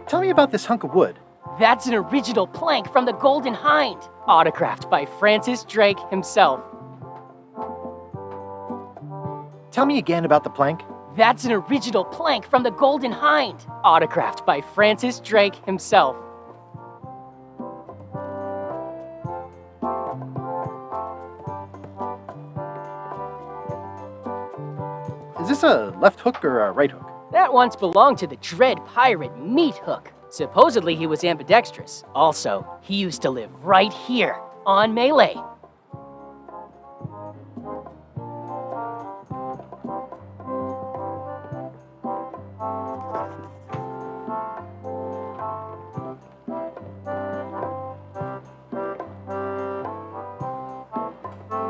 Tell me about this hunk of wood. That's an original plank from the Golden Hind, autographed by Francis Drake himself. Tell me again about the plank. That's an original plank from the Golden Hind, autographed by Francis Drake himself. Is this a left hook or a right hook? That once belonged to the Dread Pirate Meat Hook. Supposedly he was ambidextrous. Also, he used to live right here, on Melee.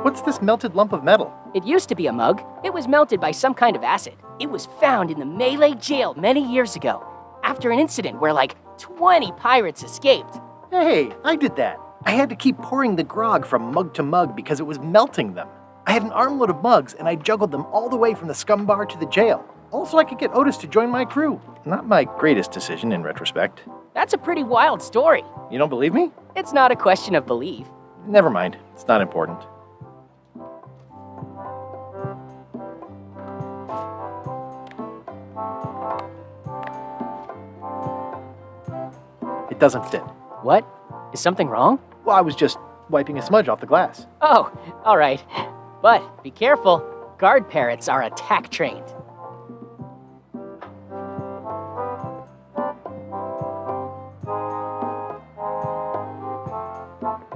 What's this melted lump of metal? It used to be a mug. It was melted by some kind of acid. It was found in the Melee jail many years ago, after an incident where like 20 pirates escaped. Hey, I did that. I had to keep pouring the grog from mug to mug because it was melting them. I had an armload of mugs and I juggled them all the way from the scum bar to the jail. Also, I could get Otis to join my crew. Not my greatest decision in retrospect. That's a pretty wild story. You don't believe me? It's not a question of belief. Never mind. It's not important. It doesn't fit. What? Is something wrong? Well, I was just wiping a smudge off the glass. Oh, all right. But be careful. Guard parrots are attack trained.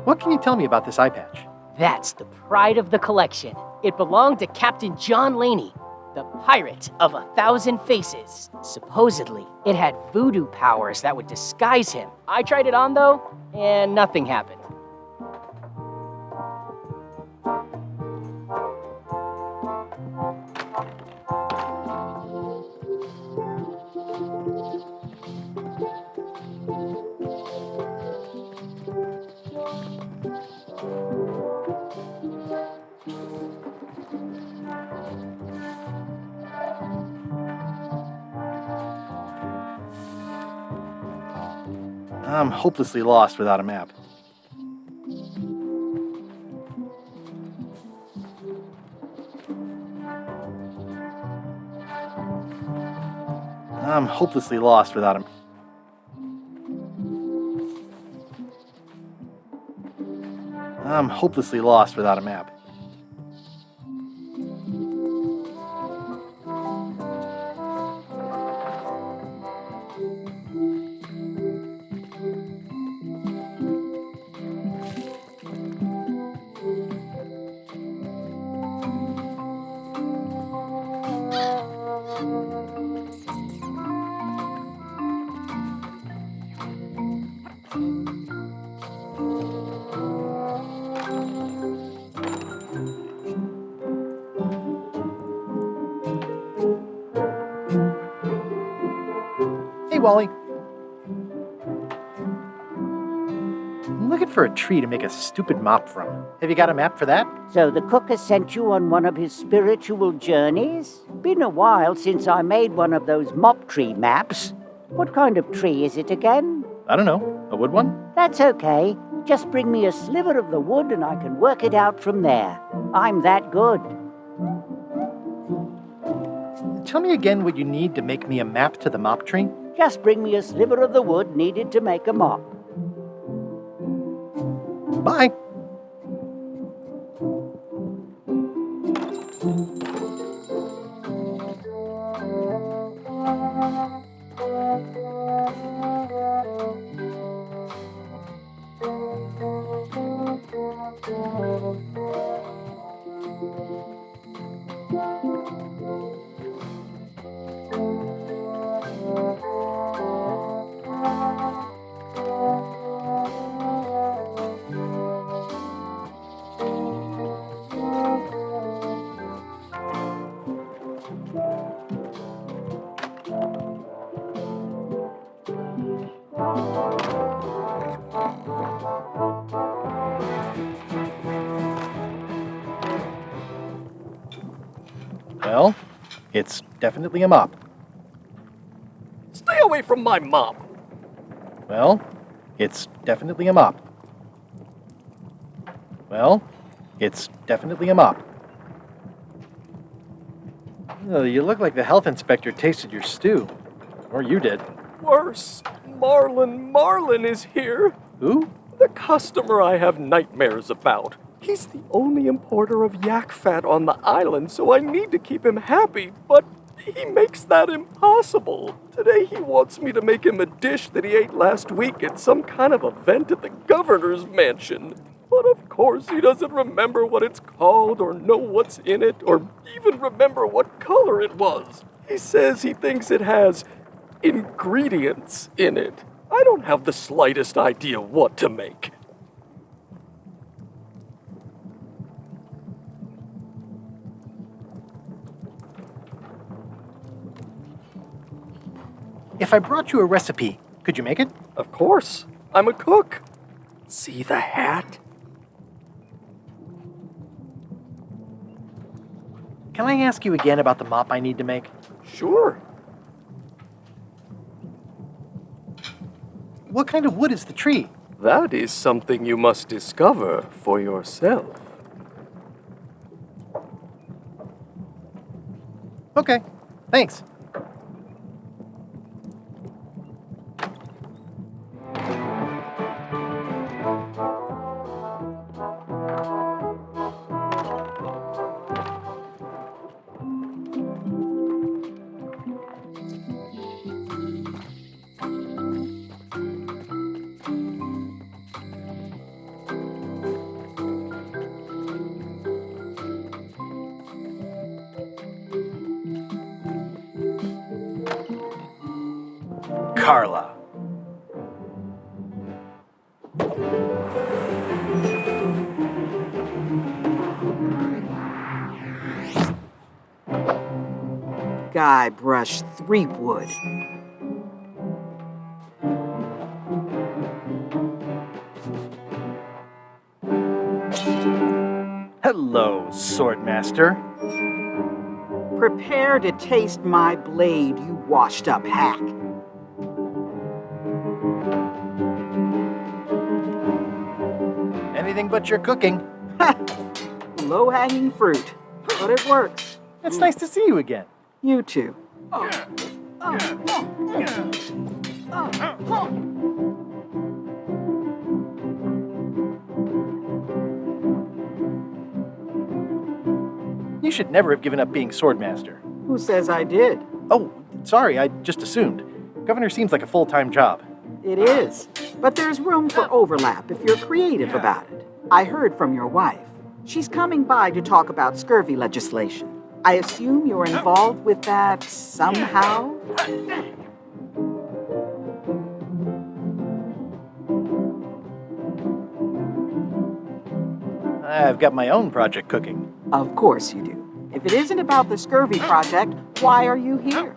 What can you tell me about this eye patch? That's the pride of the collection. It belonged to Captain John Laney, the pirate of 1,000 faces. Supposedly, it had voodoo powers that would disguise him. I tried it on though, and nothing happened. I'm hopelessly lost without a map. I'm hopelessly lost without a... I'm hopelessly lost without a map. Hey, Wally. I'm looking for a tree to make a stupid mop from. Have you got a map for that? So the cook has sent you on one of his spiritual journeys? Been a while since I made one of those mop tree maps. What kind of tree is it again? I don't know, a wood one? That's okay. Just bring me a sliver of the wood and I can work it out from there. I'm that good. Tell me again what you need to make me a map to the mop tree. Just bring me a sliver of the wood needed to make a mop. Bye. Well, it's definitely a mop. Stay away from my mop. Well, it's definitely a mop. Well, it's definitely a mop. Oh, you look like the health inspector tasted your stew. Or you did. Worse, Marlin is here. Who? The customer I have nightmares about. He's the only importer of yak fat on the island, so I need to keep him happy, but he makes that impossible. Today he wants me to make him a dish that he ate last week at some kind of event at the governor's mansion. But of course he doesn't remember what it's called or know what's in it or even remember what color it was. He says he thinks it has ingredients in it. I don't have the slightest idea what to make. If I brought you a recipe, could you make it? Of course. I'm a cook. See the hat? Can I ask you again about the mop I need to make? Sure. What kind of wood is the tree? That is something you must discover for yourself. Okay, thanks. Carla. Guybrush Threepwood. Hello, Swordmaster. Prepare to taste my blade, you washed-up hack. Anything but your cooking. Low-hanging fruit, but it works. It's nice to see you again. You too. You should never have given up being Swordmaster. Who says I did? Oh, sorry, I just assumed. Governor seems like a full-time job. It is, but there's room for overlap if you're creative about it. I heard from your wife. She's coming by to talk about scurvy legislation. I assume you're involved with that somehow? I've got my own project cooking. Of course you do. If it isn't about the scurvy project, why are you here?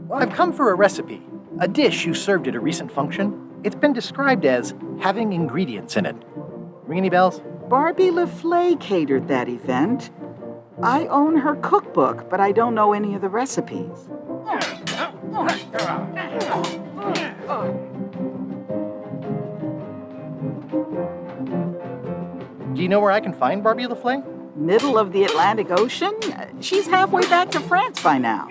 Well, I've come for a recipe. A dish you served at a recent function. It's been described as having ingredients in it. Ring any bells? Barbie LaFleur catered that event. I own her cookbook, but I don't know any of the recipes. Do you know where I can find Barbie LaFleur? Middle of the Atlantic Ocean? She's halfway back to France by now.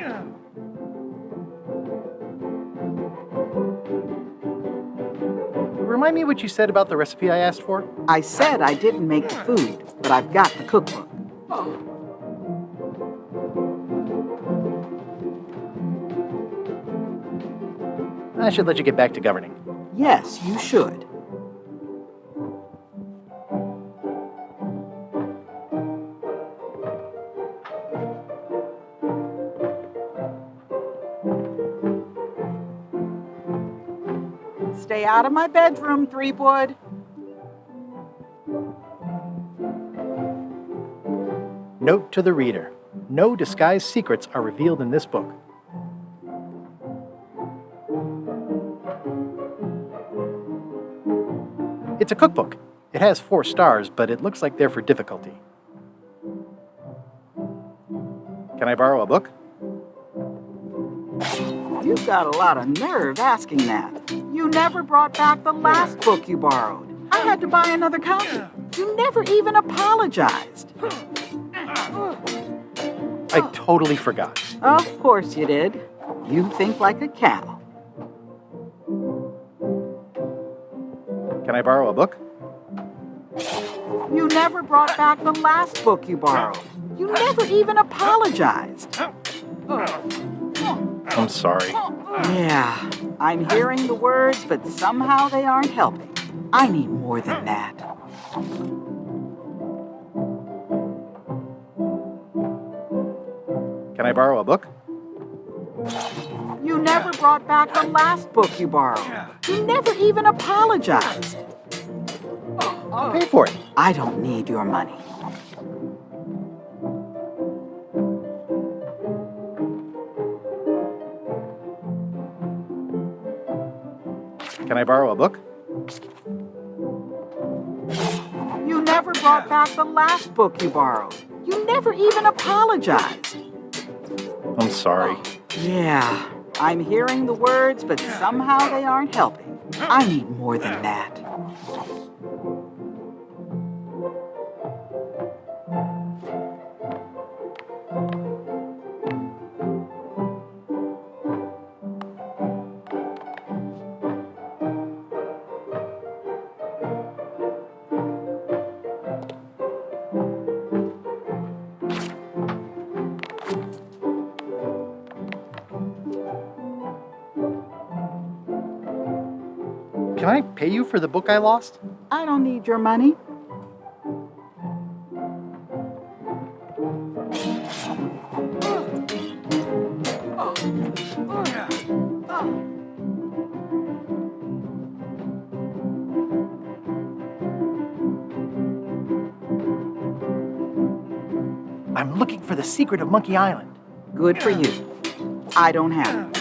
Remind me what you said about the recipe I asked for? I said I didn't make the food, but I've got the cookbook. I should let you get back to governing. Yes, you should. Stay out of my bedroom, Threepwood. Note to the reader. No disguised secrets are revealed in this book. It's a cookbook. It has 4 stars, but it looks like they're for difficulty. Can I borrow a book? You've got a lot of nerve asking that. You never brought back the last book you borrowed. I had to buy another copy. You never even apologized. I totally forgot. Of course you did. You think like a cow. Can I borrow a book? You never brought back the last book you borrowed. You never even apologized. I'm sorry. Yeah, I'm hearing the words, but somehow they aren't helping. I need more than that. Can I borrow a book? You never brought back the last book you borrowed. You never even apologized. I'll pay for it. I don't need your money. Can I borrow a book? You never brought back the last book you borrowed. You never even apologized. I'm sorry. Yeah, I'm hearing the words, but somehow they aren't helping. I need more than that. Can I pay you for the book I lost? I don't need your money. I'm looking for the secret of Monkey Island. Good for you. I don't have it.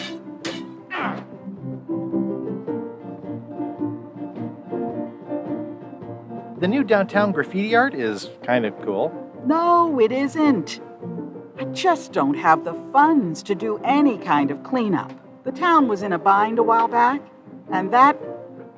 The new downtown graffiti art is kind of cool. No, it isn't. I just don't have the funds to do any kind of cleanup. The town was in a bind a while back, and that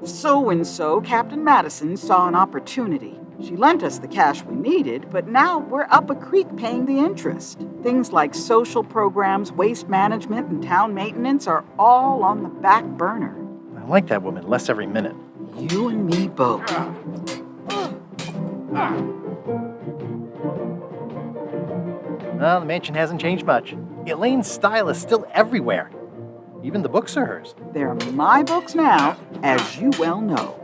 so-and-so, Captain Madison, saw an opportunity. She lent us the cash we needed, but now we're up a creek paying the interest. Things like social programs, waste management, and town maintenance are all on the back burner. I like that woman less every minute. You and me both. Well, the mansion hasn't changed much. Elaine's style is still everywhere. Even the books are hers. They're my books now, as you well know.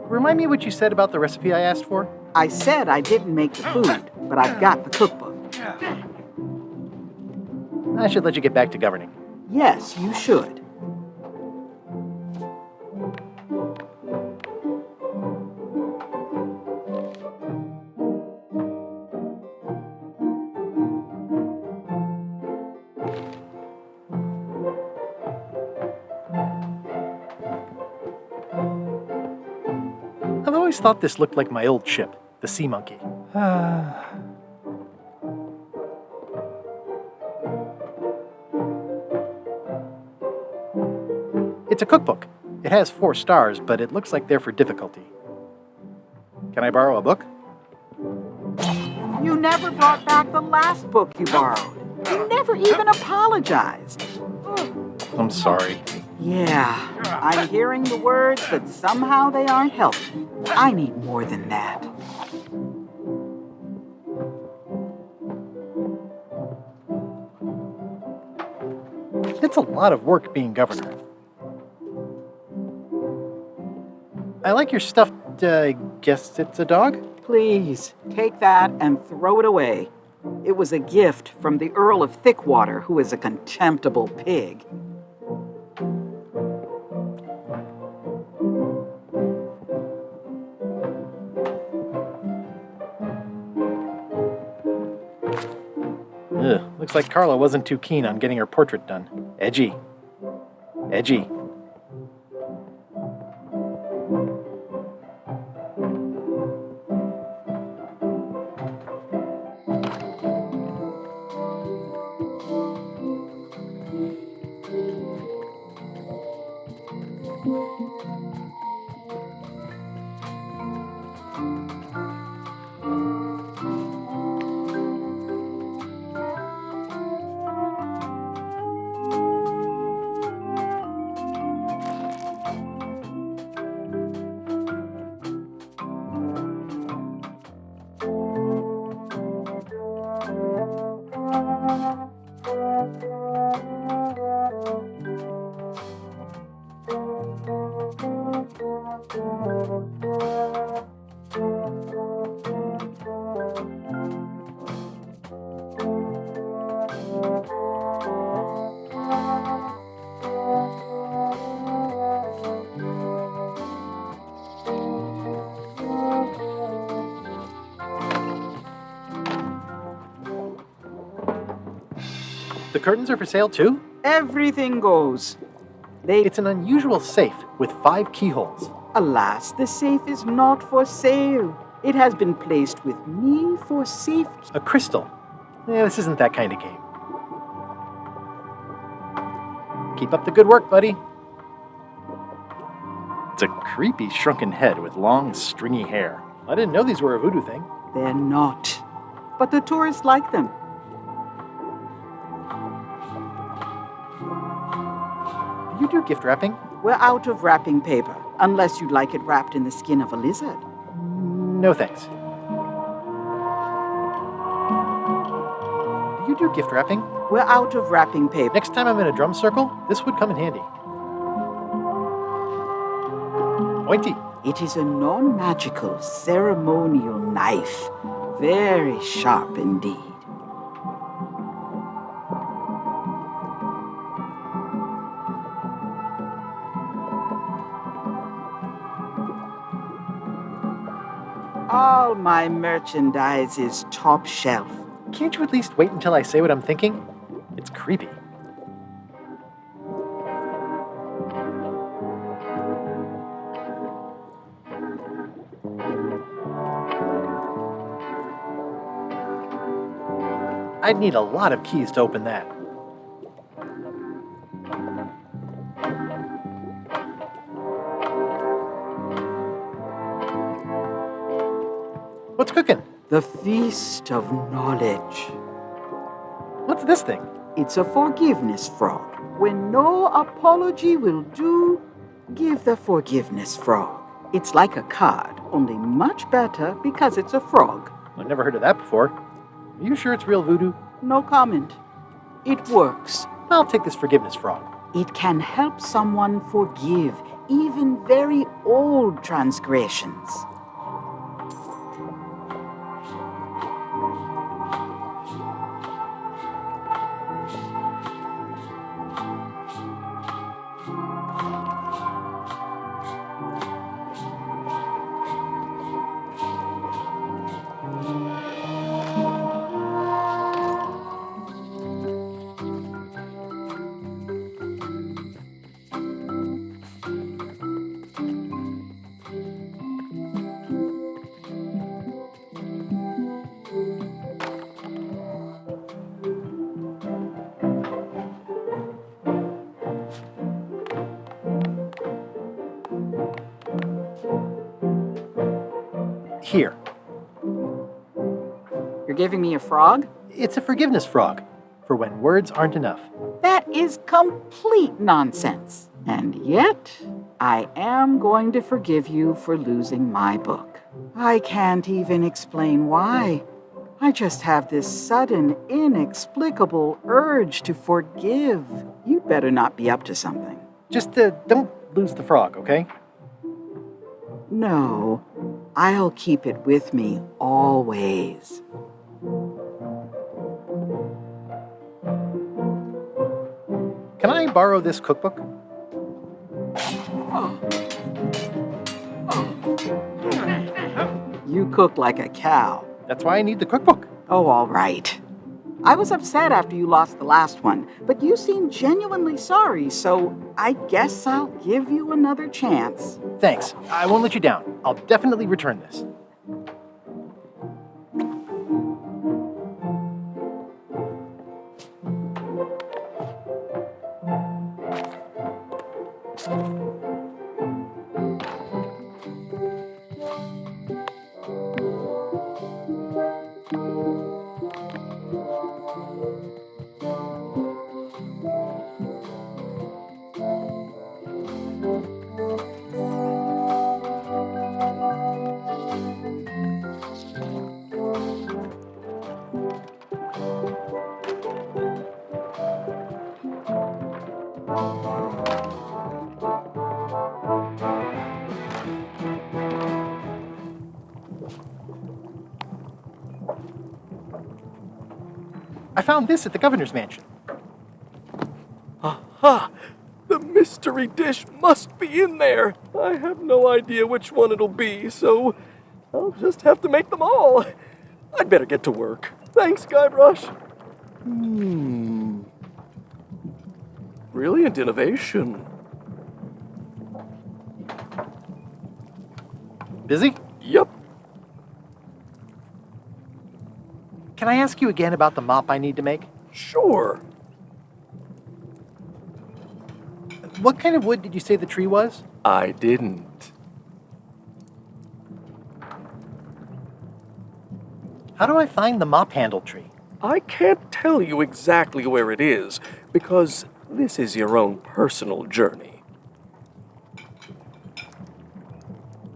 Remind me what you said about the recipe I asked for? I said I didn't make the food, but I've got the cookbook. I should let you get back to governing. Yes, you should. I've always thought this looked like my old ship, the Sea Monkey. It's a cookbook. It has 4 stars, but it looks like they're for difficulty. Can I borrow a book? You never brought back the last book you borrowed. You never even apologized. I'm sorry. Yeah, I'm hearing the words, but somehow they aren't helping. I need more than that. It's a lot of work being governor. I like your stuffed, guess it's a dog? Please, take that and throw it away. It was a gift from the Earl of Thickwater, who is a contemptible pig. Ugh, looks like Carla wasn't too keen on getting her portrait done. Edgy. Edgy. The curtains are for sale too? Everything goes. It's an unusual safe with 5 keyholes. Alas, the safe is not for sale. It has been placed with me for safety. A crystal. Yeah, this isn't that kind of game. Keep up the good work, buddy. It's a creepy shrunken head with long, stringy hair. I didn't know these were a voodoo thing. They're not. But the tourists like them. Do you do gift wrapping? We're out of wrapping paper, unless you'd like it wrapped in the skin of a lizard. No thanks. Do you do gift wrapping? We're out of wrapping paper. Next time I'm in a drum circle, this would come in handy. Pointy. It is a non-magical ceremonial knife. Very sharp indeed. All my merchandise is top shelf. Can't you at least wait until I say what I'm thinking? It's creepy. I'd need a lot of keys to open that. What's cooking? The Feast of Knowledge. What's this thing? It's a forgiveness frog. When no apology will do, give the forgiveness frog. It's like a card, only much better because it's a frog. I've never heard of that before. Are you sure it's real voodoo? No comment. It works. I'll take this forgiveness frog. It can help someone forgive even very old transgressions. Here. You're giving me a frog? It's a forgiveness frog, for when words aren't enough. That is complete nonsense. And yet, I am going to forgive you for losing my book. I can't even explain why. I just have this sudden, inexplicable urge to forgive. You'd better not be up to something. Just don't lose the frog, okay? No, I'll keep it with me always. Can I borrow this cookbook? You cook like a cow. That's why I need the cookbook. Oh, all right. I was upset after you lost the last one, but you seemed genuinely sorry, so I guess I'll give you another chance. Thanks. I won't let you down. I'll definitely return this. I found this at the governor's mansion. Aha! The mystery dish must be in there. I have no idea which one it'll be, so I'll just have to make them all. I'd better get to work. Thanks, Guybrush. Brilliant innovation. Busy? Yep. Can I ask you again about the mop I need to make? Sure. What kind of wood did you say the tree was? I didn't. How do I find the mop handle tree? I can't tell you exactly where it is, because this is your own personal journey.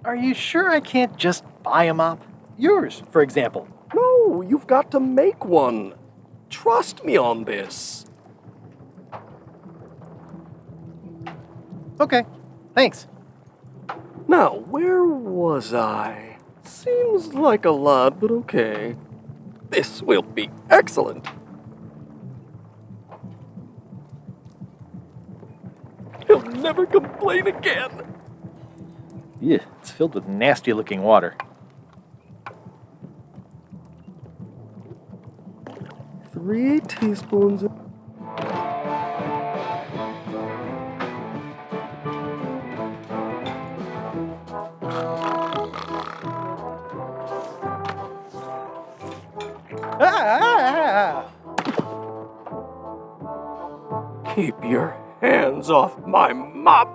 Are you sure I can't just buy a mop? Yours, for example. No, you've got to make one. Trust me on this. Okay, thanks. Now, where was I? Seems like a lot, but okay. This will be excellent. He'll never complain again. Yeah, it's filled with nasty-looking water. 3 teaspoons of... Keep your hands off my mop!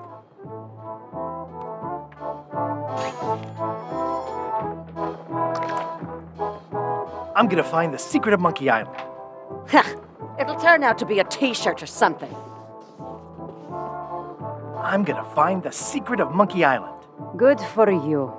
I'm gonna find the secret of Monkey Island. It'll turn out to be a t-shirt or something. I'm gonna find the secret of Monkey Island. Good for you.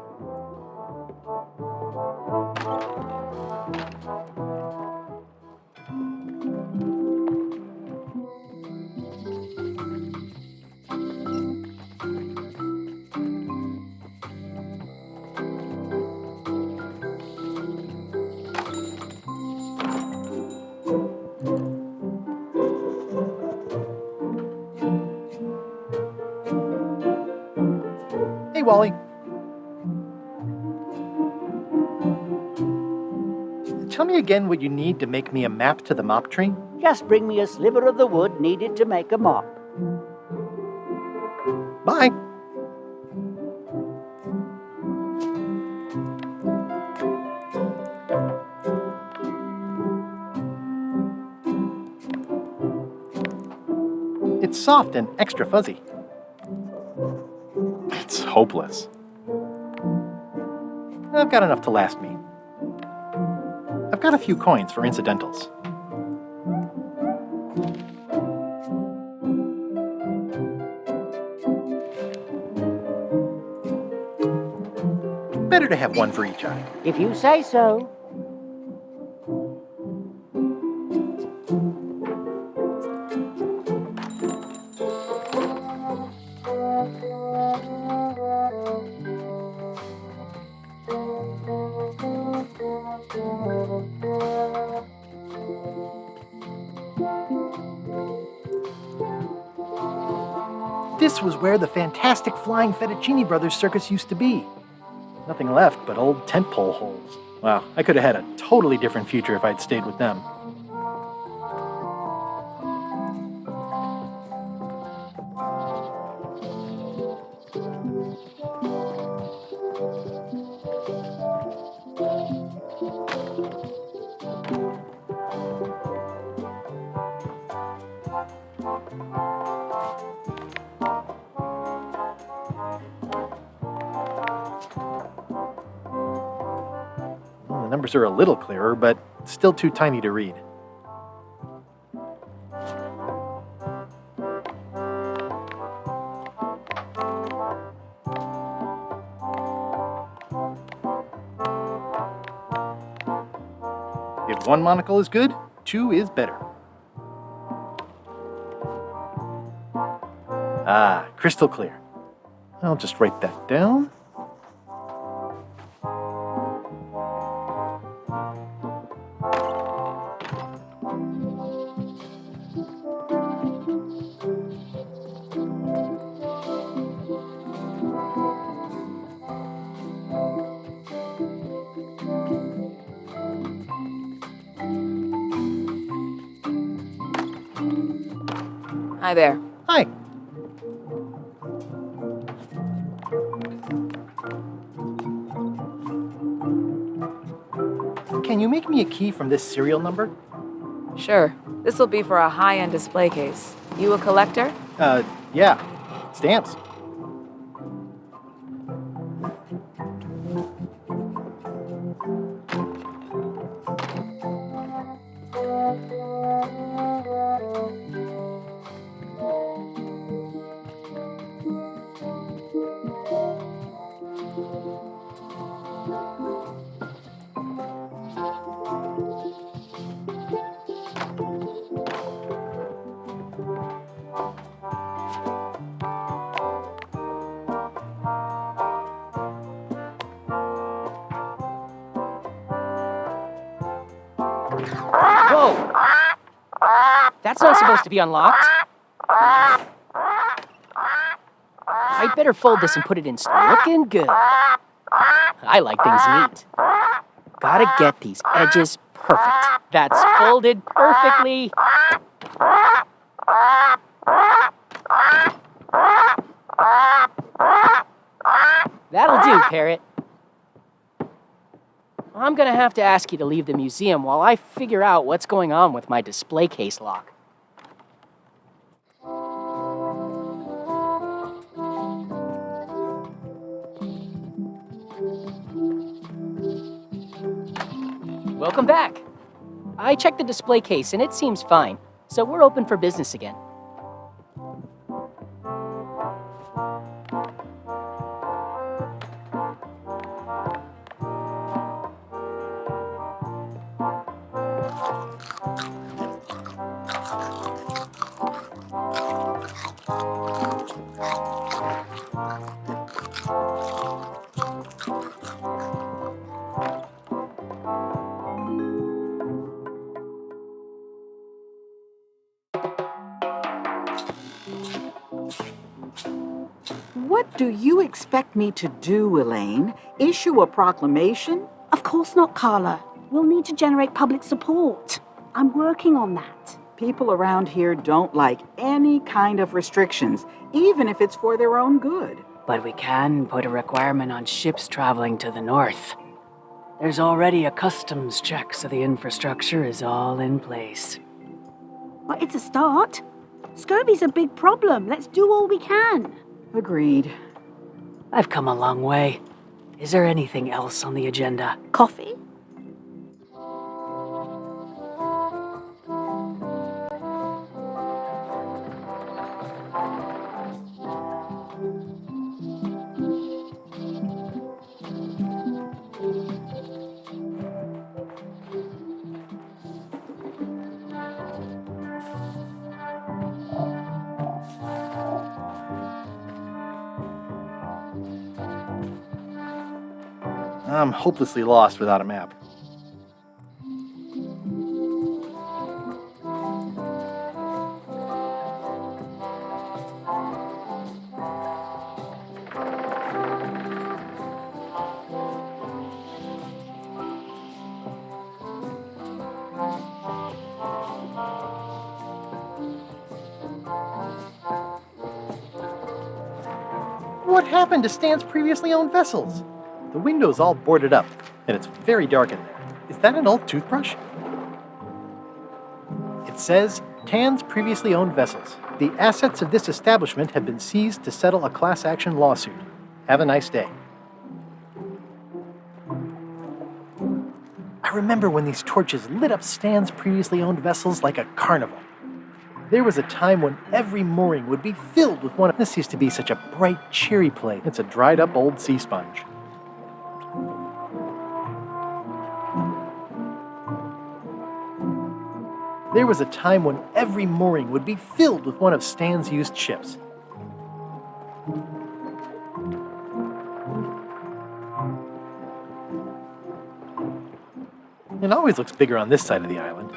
Hey, Wally. Tell me again what you need to make me a map to the mop tree. Just bring me a sliver of the wood needed to make a mop. Bye. It's soft and extra fuzzy. It's hopeless. I've got enough to last me. I've got a few coins for incidentals. Better to have one for each eye. If you say so. This was where the fantastic Flying Fettuccine Brothers circus used to be. Nothing left but old tentpole holes. Wow, I could have had a totally different future if I'd stayed with them. Well, the numbers are a little clearer, but still too tiny to read. If one monocle is good, two is better. Ah, crystal clear. I'll just write that down. Hi there. Hi. Can you make me a key from this serial number? Sure. This'll be for a high-end display case. You a collector? Yeah. Stamps. Whoa! That's not supposed to be unlocked. I'd better fold this and put it in store. Looking good. I like things neat. Gotta get these edges perfect. That's folded perfectly. That'll do, Parrot. I'm gonna have to ask you to leave the museum while I figure out what's going on with my display case lock. Welcome back. I checked the display case and it seems fine, so we're open for business again. What do you expect me to do, Elaine? Issue a proclamation? Of course not, Carla. We'll need to generate public support. I'm working on that. People around here don't like any kind of restrictions, even if it's for their own good. But we can put a requirement on ships traveling to the north. There's already a customs check, so the infrastructure is all in place. Well, it's a start. Scurvy's a big problem. Let's do all we can. Agreed. I've come a long way. Is there anything else on the agenda? Coffee? I'm hopelessly lost without a map. What happened to Stan's previously owned vessels? The window's all boarded up, and it's very dark in there. Is that an old toothbrush? It says, Tan's previously owned vessels. The assets of this establishment have been seized to settle a class action lawsuit. Have a nice day. I remember when these torches lit up Stan's previously owned vessels like a carnival. There was a time when every mooring would be filled with one of... This used to be such a bright, cheery place. It's a dried-up old sea sponge. There was a time when every mooring would be filled with one of Stan's used ships. It always looks bigger on this side of the island.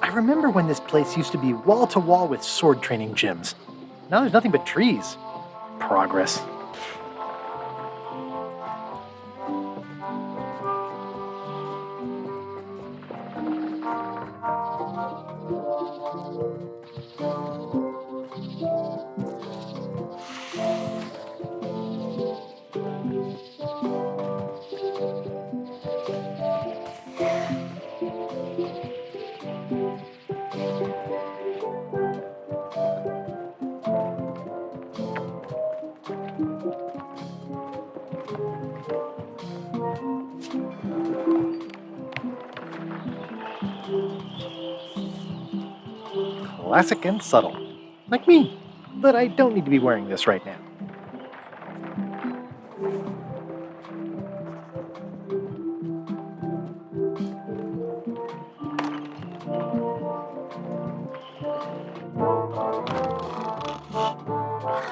I remember when this place used to be wall-to-wall with sword training gyms. Now there's nothing but trees. Progress. Classic and subtle. Like me. But I don't need to be wearing this right now.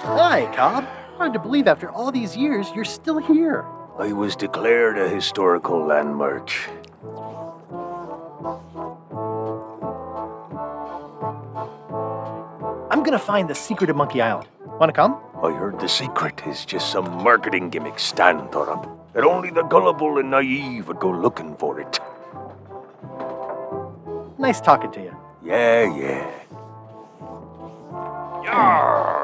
Hi, Cobb. Hard to believe after all these years you're still here. I was declared a historical landmark. I'm gonna find the secret of Monkey Island. Wanna come? I heard the secret is just some marketing gimmick Stan thought up. That only the gullible and naive would go looking for it. Nice talking to you. Yeah. Yarr!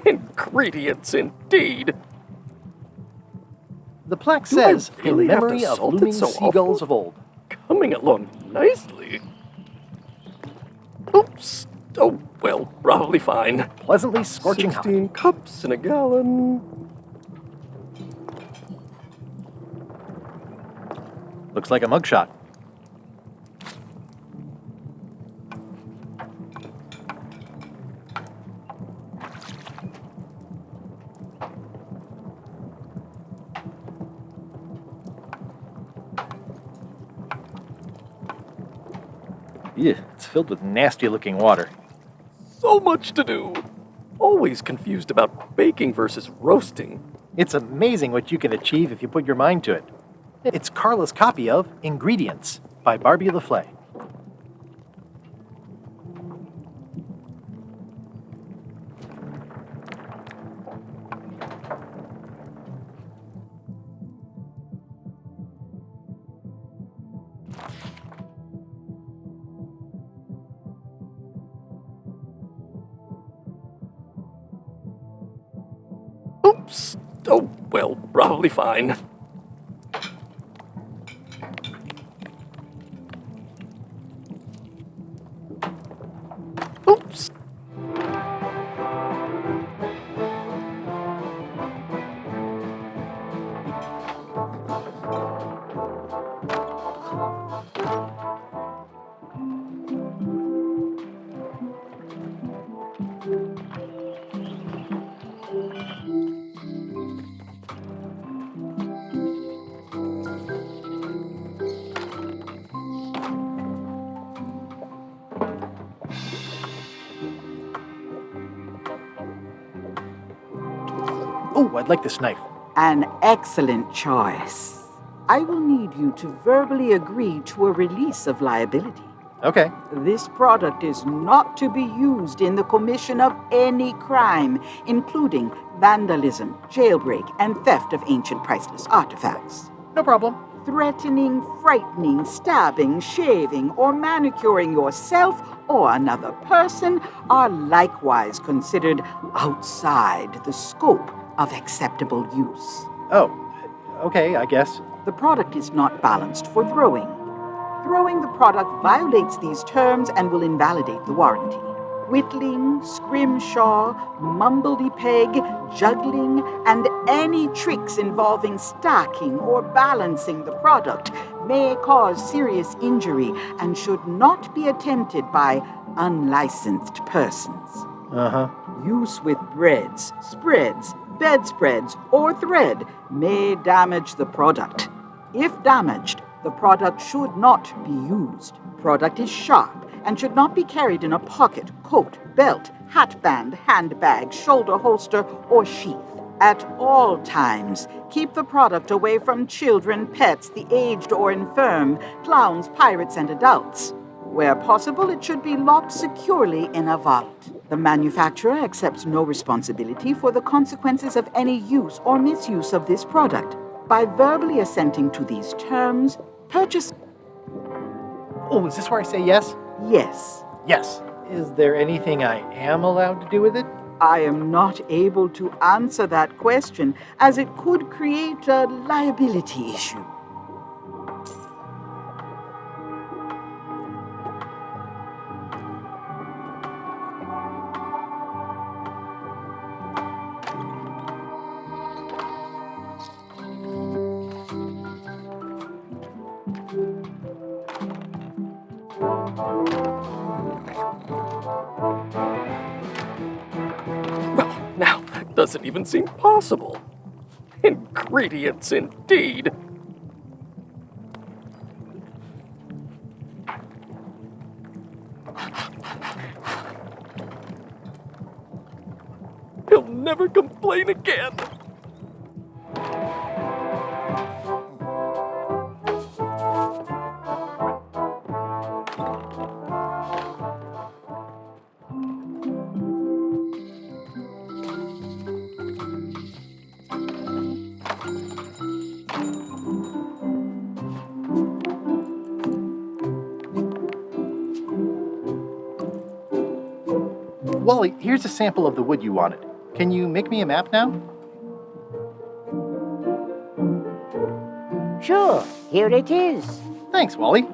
Ingredients indeed. The plaque Do I says, really in have to memory of salt it looming so seagulls awful? of old. Coming along nicely. Oops. Oh, well, probably fine. Pleasantly scorching hot. 16 cups in a gallon. Looks like a mugshot. Yeah, it's filled with nasty-looking water. So much to do. Always confused about baking versus roasting. It's amazing what you can achieve if you put your mind to it. It's Carla's copy of Ingredients by Barbie LaFlay. Oops. Oh, well, probably fine. Oops. Oh, I'd like this knife. An excellent choice. I will need you to verbally agree to a release of liability. Okay. This product is not to be used in the commission of any crime, including vandalism, jailbreak, and theft of ancient priceless artifacts. No problem. Threatening, frightening, stabbing, shaving, or manicuring yourself or another person are likewise considered outside the scope of acceptable use. Oh, okay, I guess. The product is not balanced for throwing. Throwing the product violates these terms and will invalidate the warranty. Whittling, scrimshaw, mumbledy-peg, juggling, and any tricks involving stacking or balancing the product may cause serious injury and should not be attempted by unlicensed persons. Uh-huh. Use with breads, spreads, bedspreads, or thread may damage the product. If damaged, the product should not be used. Product is sharp and should not be carried in a pocket, coat, belt, hatband, handbag, shoulder holster, or sheath. At all times, keep the product away from children, pets, the aged or infirm, clowns, pirates, and adults. Where possible, it should be locked securely in a vault. The manufacturer accepts no responsibility for the consequences of any use or misuse of this product. By verbally assenting to these terms, purchase... Oh, is this where I say yes? Yes. Yes. Is there anything I am allowed to do with it? I am not able to answer that question, as it could create a liability issue. Well, now that doesn't even seem possible. Ingredients, indeed. He'll never complain again. Wally, here's a sample of the wood you wanted. Can you make me a map now? Sure, here it is. Thanks, Wally.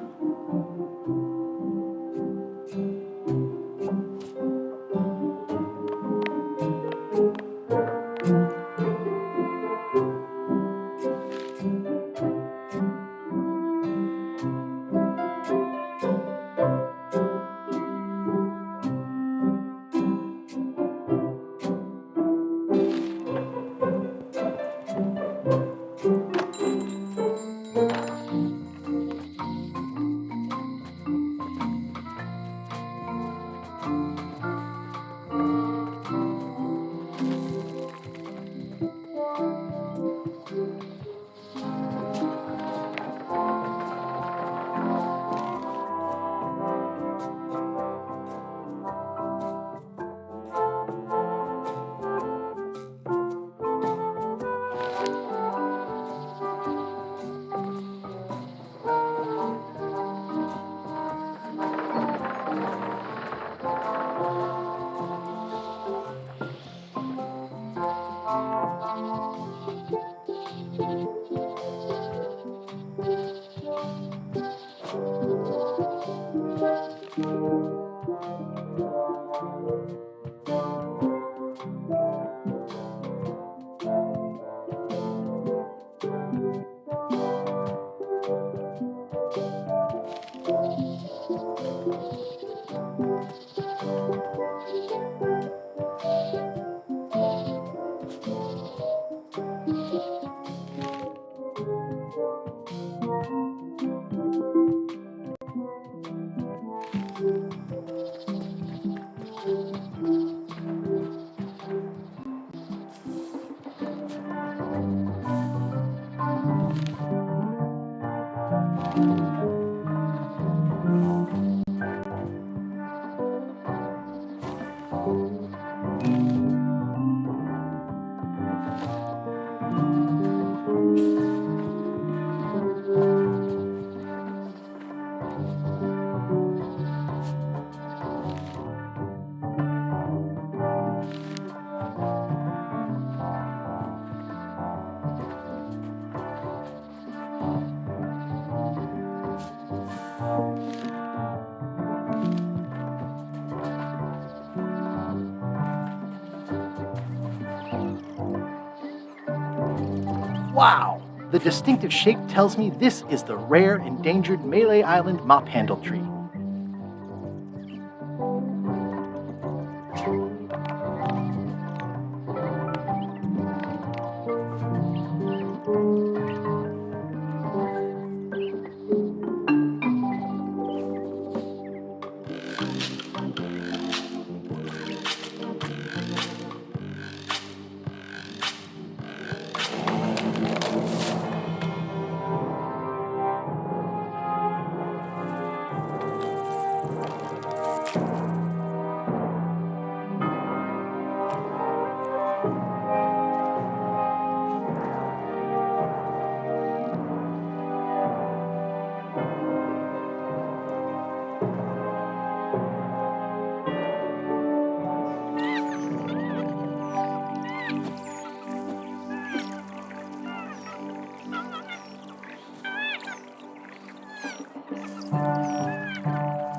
Wow! The distinctive shape tells me this is the rare, endangered Malay Island mop handle tree.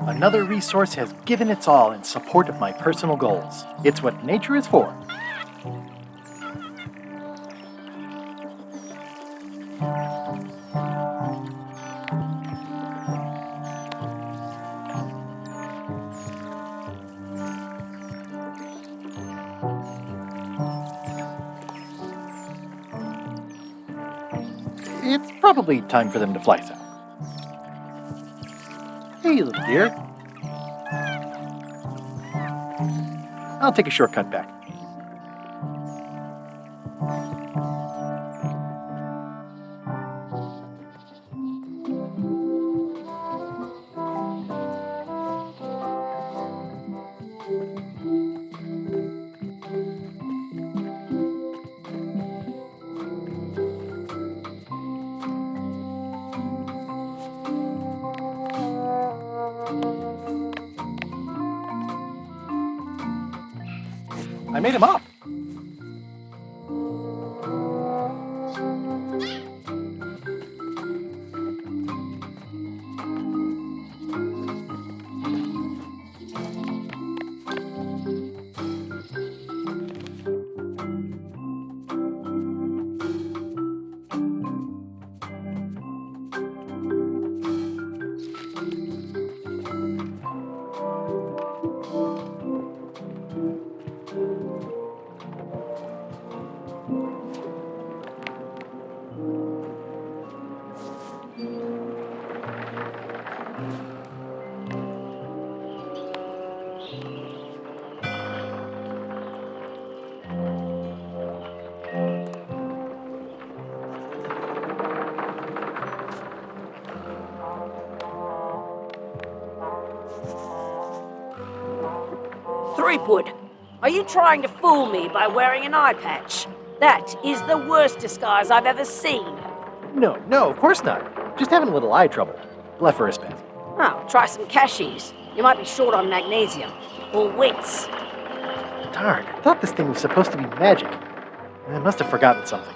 Another resource has given its all in support of my personal goals. It's what nature is for. It's probably time for them to fly south. Hey, little dear. I'll take a shortcut back. I made him up. Threepwood, are you trying to fool me by wearing an eye patch? That is the worst disguise I've ever seen. No, of course not. Just having a little eye trouble. Blepharospasm. Oh, try some cashews. You might be short on magnesium. Or wits. Darn, I thought this thing was supposed to be magic. I must have forgotten something.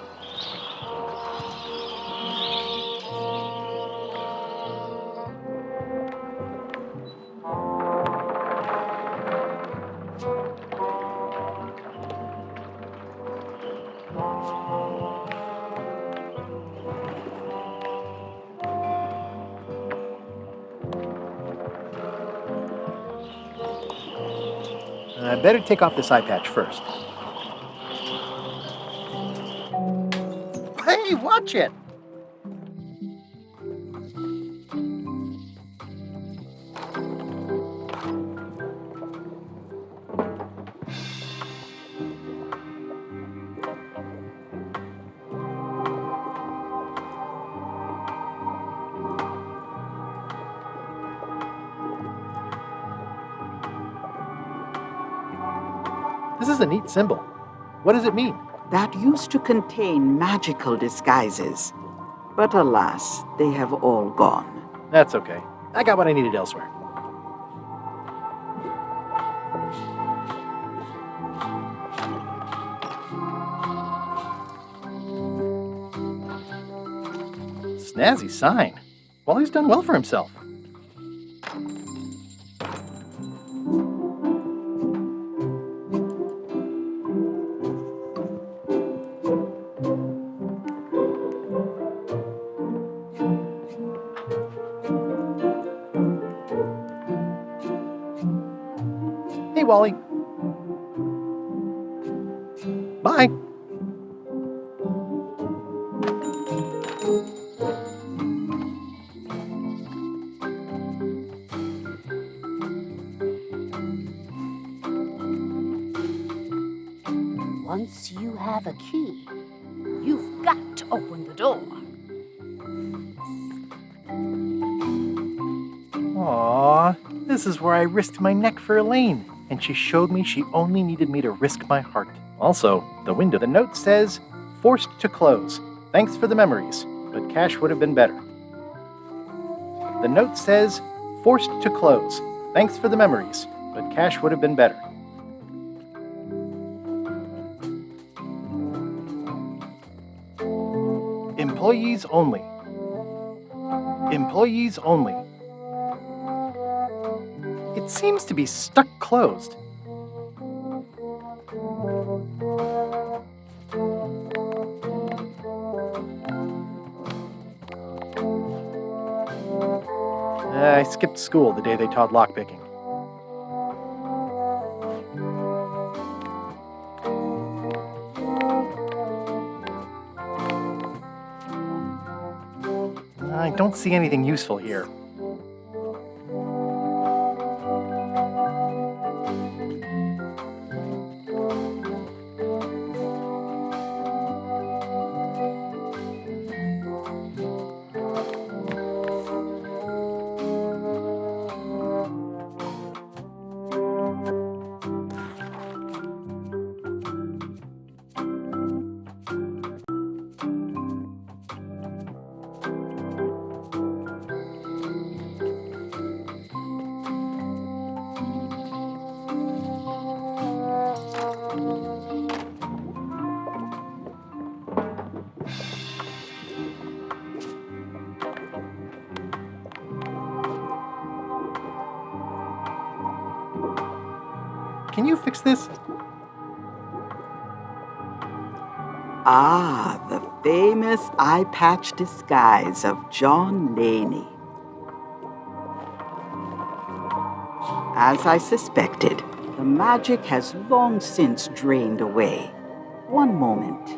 I better take off this eye patch first. Hey, watch it! This is a neat symbol. What does it mean? That used to contain magical disguises. But alas, they have all gone. That's okay. I got what I needed elsewhere. Snazzy sign. Wally's done well for himself. Hey, Wally. Bye. Once you have a key, you've got to open the door. Aww, this is where I risked my neck for Elaine, and she showed me she only needed me to risk my heart. Also, the note says, forced to close. Thanks for the memories, but cash would have been better. The note says, forced to close. Thanks for the memories, but cash would have been better. Employees only. Employees only. It seems to be stuck closed. I skipped school the day they taught lockpicking. I don't see anything useful here. Can you fix this? Ah, the famous eye patch disguise of John Laney. As I suspected, the magic has long since drained away. One moment.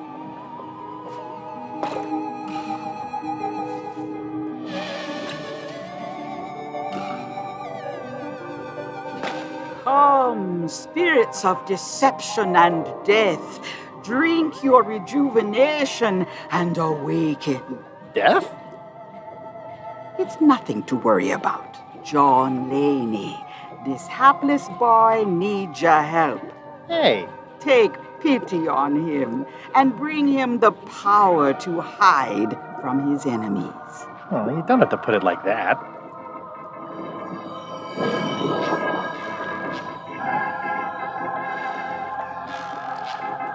Come, spirits of deception and death, drink your rejuvenation and awaken. Death? It's nothing to worry about. John Laney, this hapless boy needs your help. Hey. Take pity on him and bring him the power to hide from his enemies. Well, you don't have to put it like that.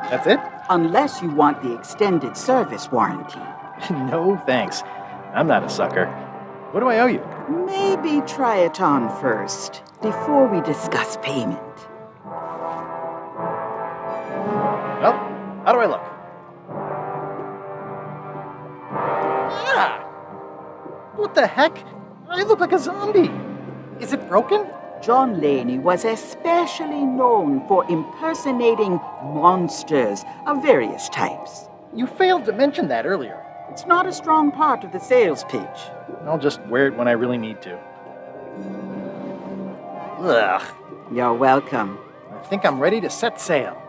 That's it? Unless you want the extended service warranty. No, thanks. I'm not a sucker. What do I owe you? Maybe try it on first, before we discuss payment. Well, how do I look? Yeah! What the heck? I look like a zombie. Is it broken? John Laney was especially known for impersonating monsters of various types. You failed to mention that earlier. It's not a strong part of the sales pitch. I'll just wear it when I really need to. Ugh. You're welcome. I think I'm ready to set sail.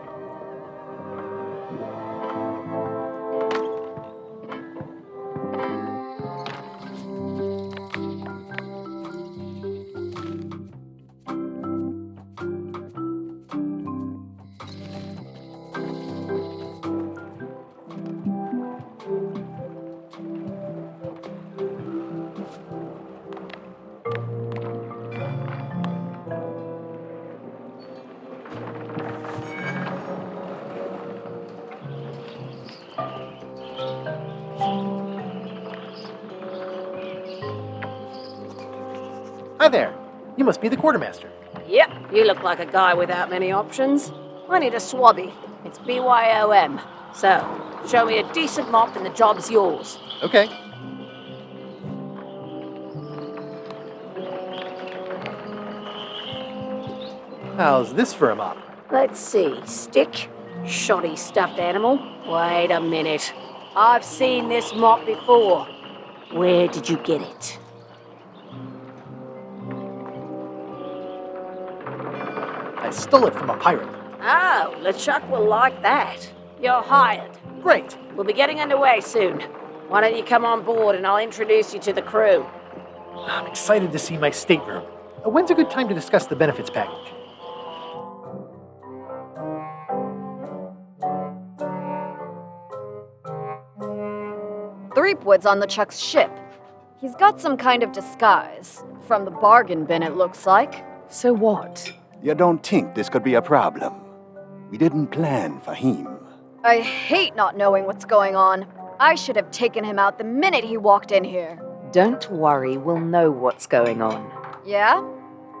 Hi there. You must be the quartermaster. Yep, you look like a guy without many options. I need a swabby. It's BYOM. So, show me a decent mop and the job's yours. Okay. How's this for a mop? Let's see. Stick? Shoddy stuffed animal? Wait a minute. I've seen this mop before. Where did you get it? I stole it from a pirate. Oh, LeChuck will like that. You're hired. Great. We'll be getting underway soon. Why don't you come on board and I'll introduce you to the crew? I'm excited to see my stateroom. When's a good time to discuss the benefits package? Threepwood's on LeChuck's ship. He's got some kind of disguise. From the bargain bin, it looks like. So what? You don't think this could be a problem? We didn't plan for him. I hate not knowing what's going on. I should have taken him out the minute he walked in here. Don't worry, we'll know what's going on. Yeah?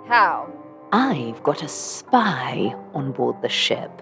How? I've got a spy on board the ship.